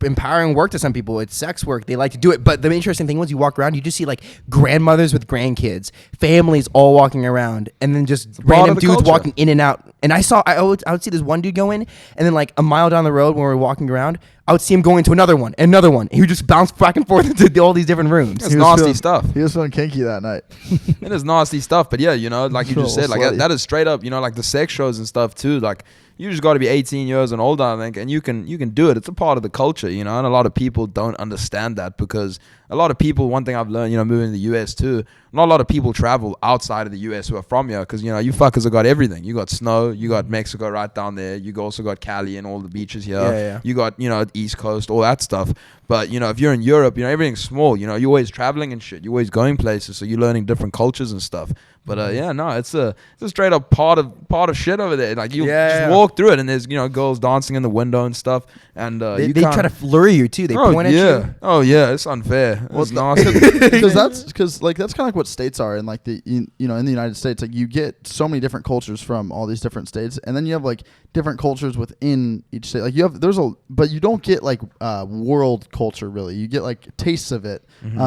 empowering work to some people. It's sex work. They like to do it. But the interesting thing was, you walk around, you just see like grandmothers with grandkids, families all walking around, and then just part random of the dudes culture. walking in and out. And I would see this one dude go in, and then like a mile down the road when we were walking around, I would see him going to another one, and another one. He would just bounce back and forth into all these different rooms. It's nasty stuff. He was feeling kinky that night. It is nasty stuff, but yeah, you know, like you just So said, like slutty. that is straight up, you know, like the sex shows and stuff too. Like you just got to be 18 years and older, I think, and you can do it. It's a part of the culture, you know, and a lot of people don't understand that, because a lot of people, one thing I've learned, you know, moving to the US too, not a lot of people travel outside of the US who are from here, because, you know, you fuckers have got everything. You got snow, you got Mexico right down there, you also got Cali and all the beaches here. Yeah. You got, you know, East Coast, all that stuff. But, you know, if you're in Europe, you know, everything's small. You know, you're always traveling and shit. You're always going places, so you're learning different cultures and stuff. But yeah, no, it's a straight up part of shit over there. Like you just walk through it, and there's, you know, girls dancing in the window and stuff, and They try to lure you too. They point at you. Oh yeah, it's unfair. It's nasty. Because that's kind of like what states are in, like the, you know, in the United States, like you get so many different cultures from all these different states, and then you have like different cultures within each state. Like but you don't get like world culture really. You get like tastes of it,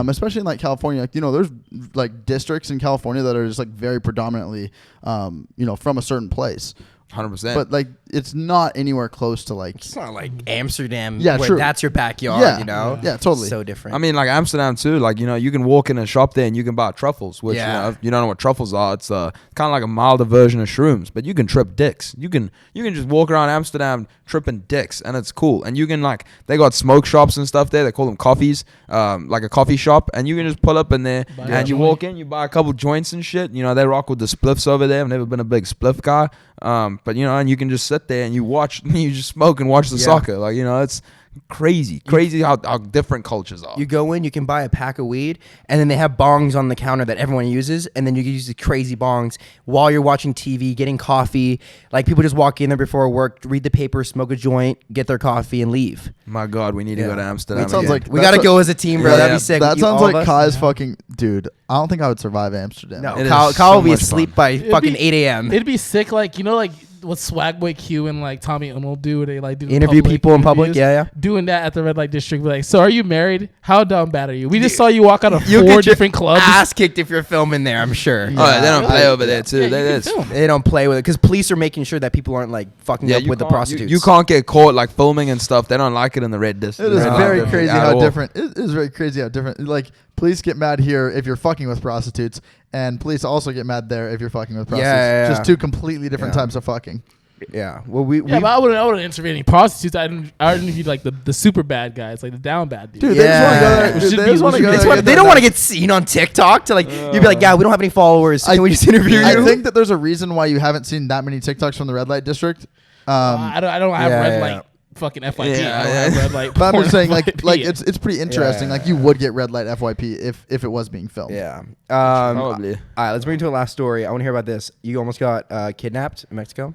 especially in like California. Like, you know, there's like districts in California that are just like very predominantly, you know, from a certain place. 100%. But like it's not anywhere close to like. It's not like Amsterdam, Yeah, where true. that's your backyard. Yeah. You know. Yeah, totally. So different. I mean, like Amsterdam too. Like, you know, you can walk in a shop there and you can buy truffles, which, Yeah. you know, if you don't know what truffles are, it's kind of like a milder version of shrooms. But you can trip dicks. You can just walk around Amsterdam tripping dicks, and it's cool. And you can, like, they got smoke shops and stuff there. They call them coffees, like a coffee shop, and you can just pull up in there Buy and a you joint. walk in, you buy a couple joints and shit. You know, they rock with the spliffs over there. I've never been a big spliff guy, but you know, and you can just sit there and you watch, you just smoke and watch the soccer. Like, you know, it's crazy how different cultures are. You go in, you can buy a pack of weed, and then they have bongs on the counter that everyone uses, and then you can use the crazy bongs while you're watching TV, getting coffee. Like, people just walk in there before work, read the paper, smoke a joint, get their coffee, and leave. My God, we need to go to Amsterdam. That sounds again. like We gotta go as a team, bro. Yeah, That'd yeah. be sick. That You- sounds all of like us. Kai's fucking dude. I don't think I would survive Amsterdam. No, It Kyle is will so be much asleep fun. by It'd fucking be- 8 a.m. It'd be sick, like, you know, like what Swagboy Q and like Tommy Uno do, where they like do Interview people in public, interviews. yeah. Doing that at the red light district, be like, so are you married? How dumb bad are you? We just saw you walk out of You'll 4 get your different clubs. ass kicked if you're filming there, I'm sure. Oh, yeah, they don't play over there too. Yeah, you They- can it's- film. They don't play with it because police are making sure that people aren't like fucking up you with the can't- prostitutes. You can't get caught like filming and stuff. They don't like it in the red district. It is Red very light crazy district at how all. different. It is very crazy how different. Like, police get mad here if you're fucking with prostitutes, and police also get mad there if you're fucking with prostitutes. Yeah. Just two completely different Yeah. types of fucking. Yeah. Well, we Yeah, but I wouldn't interview any prostitutes. I interviewed like the super bad guys, like the down bad dudes. Dude, they just want to go there. We Dude, should they be- just want to we go should there. be- and get they their don't want to nuts. get seen on TikTok to like you'd be like, yeah, we don't have any followers. So can we just interview you? I think that there's a reason why you haven't seen that many TikToks from the red light district. I don't have yeah, red yeah. light fucking FYP. Yeah, I don't yeah. have red light. But I'm porn just saying, like FYP. it's pretty interesting. Yeah. Like, you would get red light FYP if it was being filmed. Yeah. Probably. All right, let's bring it to a last story. I want to hear about this. You almost got kidnapped in Mexico.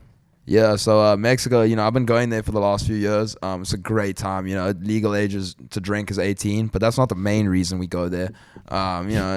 Yeah, so Mexico, I've been going there for the last few years. It's a great time. Legal ages to drink is 18, but that's not the main reason we go there.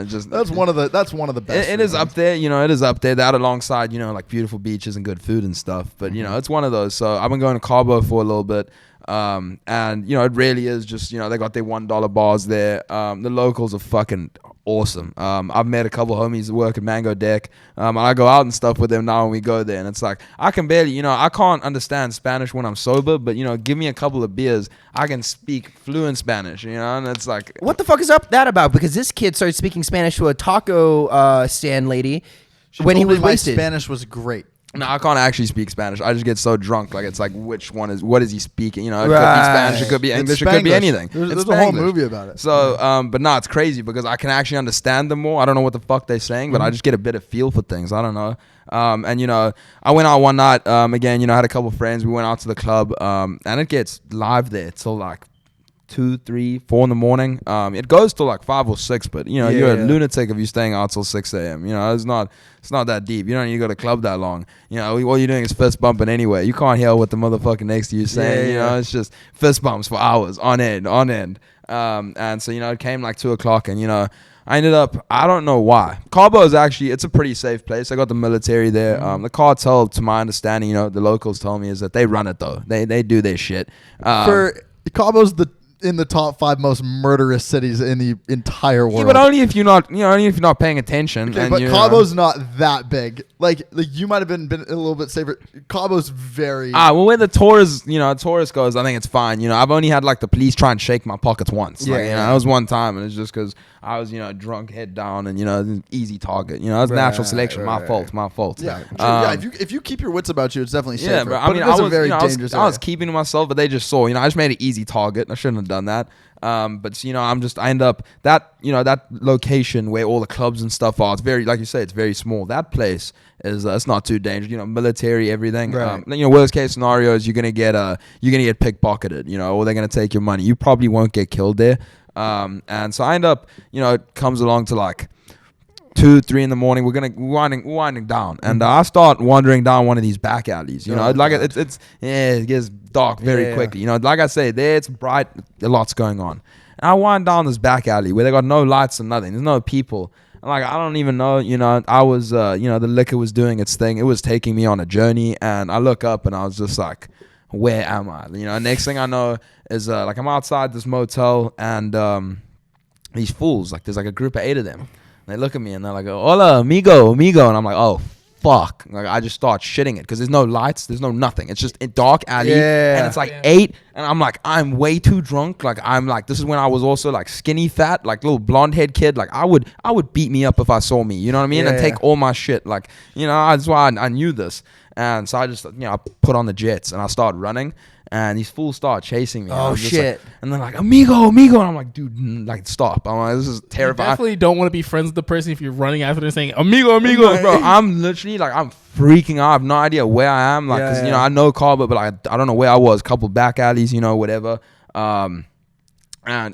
Just That's one of the best. It is up there. It is up there. That alongside like beautiful beaches and good food and stuff. But it's one of those. So I've been going to Cabo for a little bit. And it really is just they got their $1 bars there. The locals are fucking awesome. I've met a couple homies that work at Mango Deck, and I go out and stuff with them now when we go there, and it's like I can barely I can't understand Spanish when I'm sober, but give me a couple of beers, I can speak fluent Spanish, and it's like, what the fuck is up that about? Because this kid started speaking Spanish to a taco stand lady when he was wasted. Spanish was great. No, I can't actually speak Spanish. I just get so drunk. Like, it's like, what is he speaking? It could be Spanish, it could be English, it could be anything. There's a whole movie about it. So, but no, it's crazy because I can actually understand them more. I don't know what the fuck they're saying, but I just get a bit of feel for things. I don't know. And I went out one night, again, I had a couple of friends. We went out to the club, and it gets live there till like 2, 3, 4 in the morning. It goes till like 5 or 6, but you're a lunatic if you're staying out till 6 a.m. It's not that deep. You don't need to go to club that long. All you're doing is fist bumping anyway. You can't hear what the motherfucker next to you is saying. It's just fist bumps for hours on end. And so it came like 2 o'clock, and I ended up, I don't know why. Cabo is actually, it's a pretty safe place. I got the military there. The cartel, to my understanding, the locals told me, is that they run it though. They do their shit. Cabo's in the top 5 most murderous cities in the entire world. Yeah, but only if you're not paying attention. Okay, but Cabo's not that big. Like you might have been a little bit safer. Cabo's very. Well, where the tourist goes, I think it's fine. I've only had like the police try and shake my pockets once. That was one time, and it's just because I was drunk, head down, and an easy target. It was natural selection. My fault. Yeah, yeah. If you keep your wits about you, it's definitely safer. Yeah, but I mean, I was keeping to myself, but they just saw. I just made an easy target. I shouldn't have done that. But I end up that location where all the clubs and stuff are. It's very, like you say, it's very small. That place is it's not too dangerous. Military, everything. Right. Worst case scenario is you're gonna get pickpocketed. Or they're gonna take your money. You probably won't get killed there. And so I end up, it comes along to like 2, 3 in the morning. We're winding down, and I start wandering down one of these back alleys. It gets dark very quickly. Like I say, there it's bright, a lot's going on. And I wind down this back alley where they got no lights and nothing. There's no people. And like I don't even know. I was the liquor was doing its thing. It was taking me on a journey, and I look up and I was just like, where am I? Next thing I know is like I'm outside this motel, and these fools, like there's like a group of 8 of them. They look at me and they're like, hola, amigo. And I'm like, oh, fuck. Like, I just start shitting it because there's no lights. There's no nothing. It's just a dark alley. Yeah. And it's like 8. And I'm like, I'm way too drunk. Like, this is when I was also like skinny fat, like little blonde head kid. Like, I would beat me up if I saw me. You know what I mean? And take all my shit. Like, that's why I knew this. And so I just, I put on the jets and I start running. And these fools start chasing me. Oh, shit. Like, and they're like, amigo. And I'm like, dude, like, stop. I'm like, this is terrifying. You definitely don't want to be friends with the person if you're running after them saying, amigo. Bro, I'm literally, like, I'm freaking out. I have no idea where I am. Like, because, I know Cabo, but I don't know where I was. Couple back alleys, whatever. And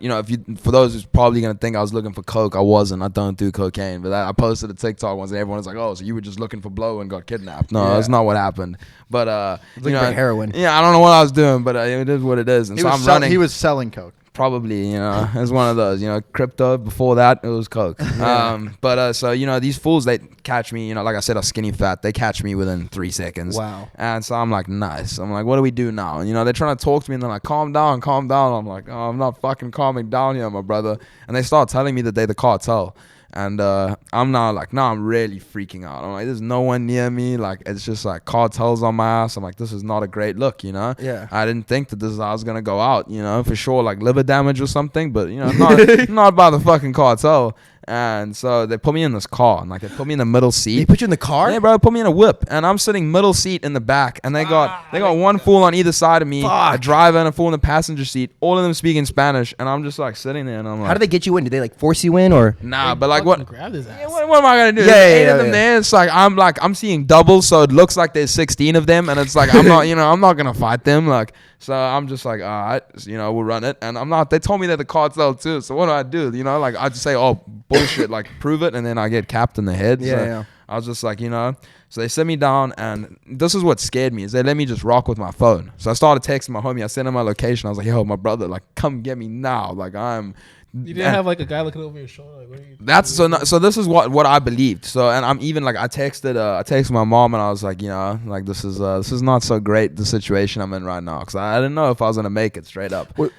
for those who's probably gonna think I was looking for coke, I wasn't. I don't do cocaine, but I posted a TikTok once, and everyone was like, "Oh, so you were just looking for blow and got kidnapped?" No, that's not what happened. But looking for heroin. Yeah, I don't know what I was doing, but it is what it is. And so I'm running. He was selling coke. Probably, it's one of those, crypto. Before that, it was coke. So these fools, they catch me, like I said, I'm skinny fat. They catch me within 3 seconds. Wow. And so I'm like, nice. I'm like, what do we do now? And, they're trying to talk to me, and they're like, calm down. I'm like, oh, I'm not fucking calming down here, my brother. And they start telling me that they're the cartel. And I'm now like, I'm really freaking out. I'm like, there's no one near me. Like, it's just like cartels on my ass. I'm like, this is not a great look, Yeah. I didn't think that this is how I was going to go out, for sure, like liver damage or something, but, not by the fucking cartel. And so they put me in this car, and like they put me in the middle seat. They put you in the car? Yeah, bro, put me in a whip, and I'm sitting middle seat in the back, and they got one fool on either side of me, a driver and a fool in the passenger seat, all of them speaking Spanish, and I'm just like sitting there, and I'm like, how did they get you in? Did they like force you in, or? Nah, but like what? Grab his ass. Yeah, what am I gonna do? Yeah, There's 8 of them there. It's like I'm seeing double, so it looks like there's 16 of them, and it's like I'm not gonna fight them, like. So I'm just like, all right, we'll run it. And I'm not, they told me they're the cartel too. So what do? Like I just say, oh, bullshit, like prove it. And then I get capped in the head. Yeah, I was just like, so they sit me down, and this is what scared me, is they let me just rock with my phone. So I started texting my homie. I sent him my location. I was like, yo, my brother, like, come get me now. Like, You didn't have like a guy looking over your shoulder. Like, what are you so this is what I believed. So, and I'm even like, I texted my mom, and I was like, like, this is not so great, the situation I'm in right now, because I didn't know if I was gonna make it, straight up. Were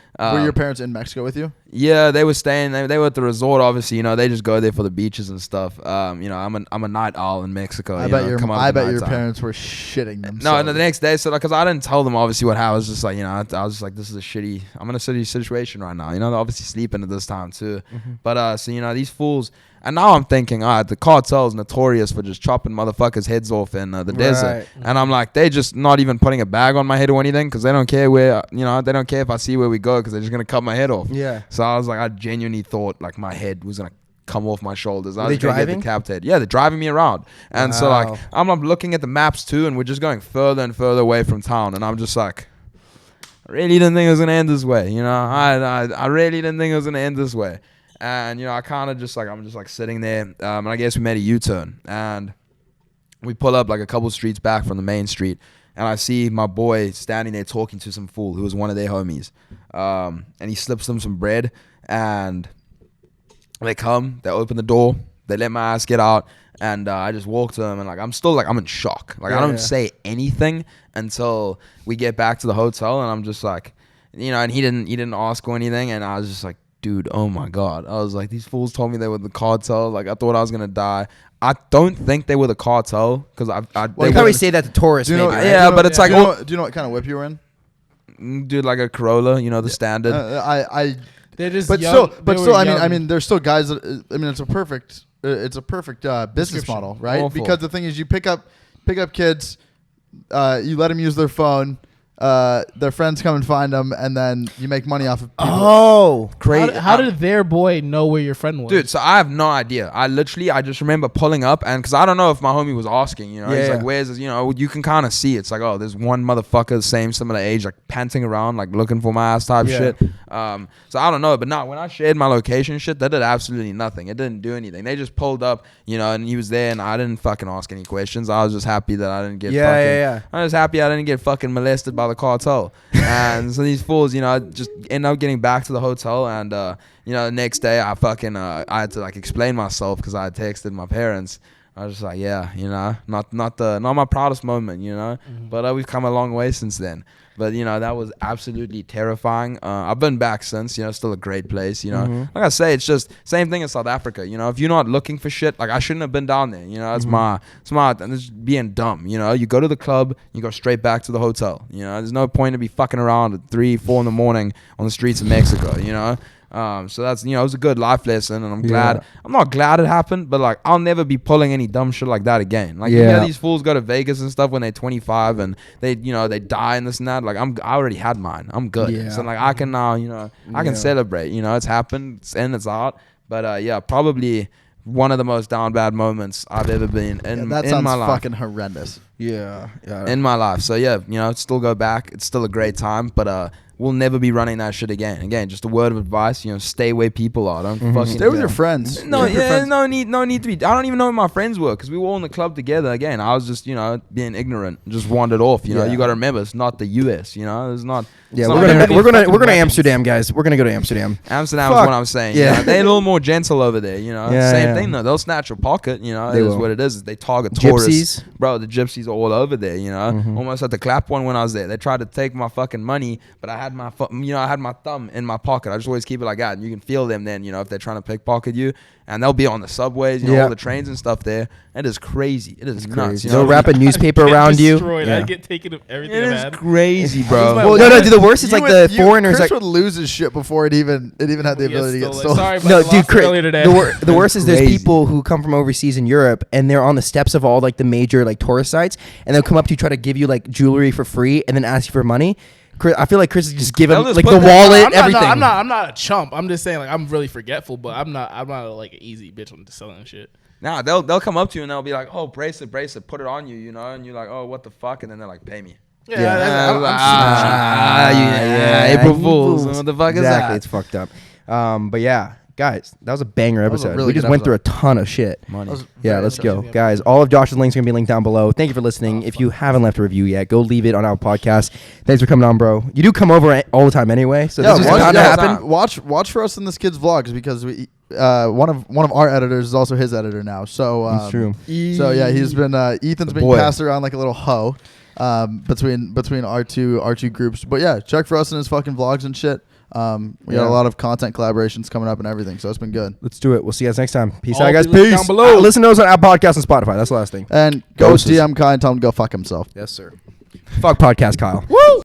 your parents in Mexico with you? Yeah, they were staying. They were at the resort. Obviously, they just go there for the beaches and stuff. I'm a night owl in Mexico. I bet your parents were shitting themselves. No, the next day, so because I didn't tell them obviously what happened. I was just like, I was just like, this is I'm in a shitty situation right now. They're obviously sleeping at this time too. But so these fools. And now I'm thinking, all right, the cartel's notorious for just chopping motherfuckers' heads off in the desert. And I'm like, they just not even putting a bag on my head or anything, because they don't care where, they don't care if I see where we go, because they're just going to cut my head off. Yeah. So I was like, I genuinely thought like my head was going to come off my shoulders. Were they driving? Get yeah, they're driving me around. And so like, I'm looking at the maps too, and we're just going further and further away from town. And I'm just like, I really didn't think it was going to end this way. I really didn't think it was going to end this way. And, I kind of just like, I'm just like sitting there. And I guess we made a U-turn. And we pull up like a couple streets back from the main street. And I see my boy standing there talking to some fool who was one of their homies. And he slips them some bread. And they come, they open the door. They let my ass get out. And I just walk to them. And like, I'm still like, I'm in shock. Like, I don't say anything until we get back to the hotel. And I'm just like, and he didn't ask or anything. And I was just like, dude, oh my God. I was like, these fools told me they were the cartel. Like, I thought I was going to die. I don't think they were the cartel, because Well, you probably say that to tourists, maybe, right? Yeah, but it's like... Do you know what kind of whip you were in? Dude, like a Corolla, the standard. They're just but young. still, I mean, there's still guys that, it's a perfect business model, right? Awful. Because the thing is, you pick up kids, you let them use their phone, their friends come and find them, and then you make money off of people. Oh, crazy! How did their boy know where your friend was? Dude, so I have no idea. I just remember pulling up, and because I don't know if my homie was asking, he's like, where's this? You can kind of see it's like, oh, there's one motherfucker, same similar age, like panting around, like looking for my ass type shit. So I don't know, but no, when I shared my location and shit, that did absolutely nothing. It didn't do anything. They just pulled up, and he was there, and I didn't fucking ask any questions. I was just happy that I didn't get I was happy I didn't get fucking molested by the cartel. And so these fools, just end up getting back to the hotel, and the next day I fucking I had to like explain myself, because I had texted my parents. I was just like, not my proudest moment, but we've come a long way since then. But that was absolutely terrifying. I've been back since. Still a great place. Like I say, it's just same thing in South Africa. If you're not looking for shit, like I shouldn't have been down there. It's and it's being dumb. You go to the club, you go straight back to the hotel. There's no point to be fucking around at 3-4 in the morning on the streets of Mexico. So that's it was a good life lesson, and I'm glad. I'm not glad it happened, but like I'll never be pulling any dumb shit like that again. Like these fools go to Vegas and stuff when they're 25 and they they die and this and that. Like I already had mine. I'm good. So like I can now I can celebrate. It's happened. It's in. It's out. But probably one of the most down bad moments I've ever been in that in sounds my life. fucking horrendous. In my life. So still go back. It's still a great time, but we'll never be running that shit again. Again, just a word of advice, stay where people are. Don't fucking stay with your friends. No need to be. I don't even know who my friends were, because we were all in the club together. Again, I was just being ignorant, just wandered off. You got to remember, it's not the US. It's not. We're gonna Amsterdam, guys. We're gonna go to Amsterdam. Amsterdam is what I'm saying. They're a little more gentle over there. Same thing though. They'll snatch your pocket. It is what it is. They target tourists. Gypsies, bro. The gypsies are all over there. Almost had to clap one when I was there. They tried to take my fucking money, but I had my thumb in my pocket. I just always keep it like that, and you can feel them then. If they're trying to pickpocket you, and they'll be on the subways, all the trains and stuff there. It is crazy. It is nuts. They'll wrap a newspaper around you. I get taken of everything. It I've is had. crazy, bro. Well, no, dude. The worst is like the foreigners. Chris Like would lose his shit before it even had the ability to get stolen. Sorry, but no, I dude. lost it earlier today. The worst is there's Crazy. people who come from overseas in Europe, and they're on the steps of all like the major like tourist sites, and they'll come up to you, try to give you like jewelry for free, and then ask you for money. I feel like Chris is just giving like the wallet, everything. I'm not a chump. I'm just saying like I'm really forgetful, but I'm not like an easy bitch on selling shit. Nah, they'll come up to you and they'll be like, oh, bracelet, put it on you, and you're like, oh, what the fuck, and then they're like, pay me. Yeah, April Fools. What the fuck is that? Exactly, it's fucked up. But yeah, guys, that was a banger was a episode. really We just good went through a episode. ton of shit. Money. That was Yeah, very let's go, interesting. guys. All of Josh's links are gonna be linked down below. Thank you for listening. If you haven't left a review yet, go leave it on our podcast. Thanks for coming on, bro. You do come over all the time anyway, so Yeah, this is watch- bound to yeah, happen. Watch for us in this kid's vlogs because we one of our editors is also his editor now. So That's true. So yeah, he's been Ethan's been boy. passed around like a little hoe between our two groups. But yeah, check for us in his fucking vlogs and shit. We got a lot of content collaborations coming up and everything, so it's been good. Let's do it. We'll see you guys next time. Peace All out, guys. be linked Peace. down below. Listen to us on Apple Podcasts and Spotify. That's the last thing. And go Doses. DM Kai and tell him to go fuck himself. Yes, sir. Fuck podcast, Kyle. Woo!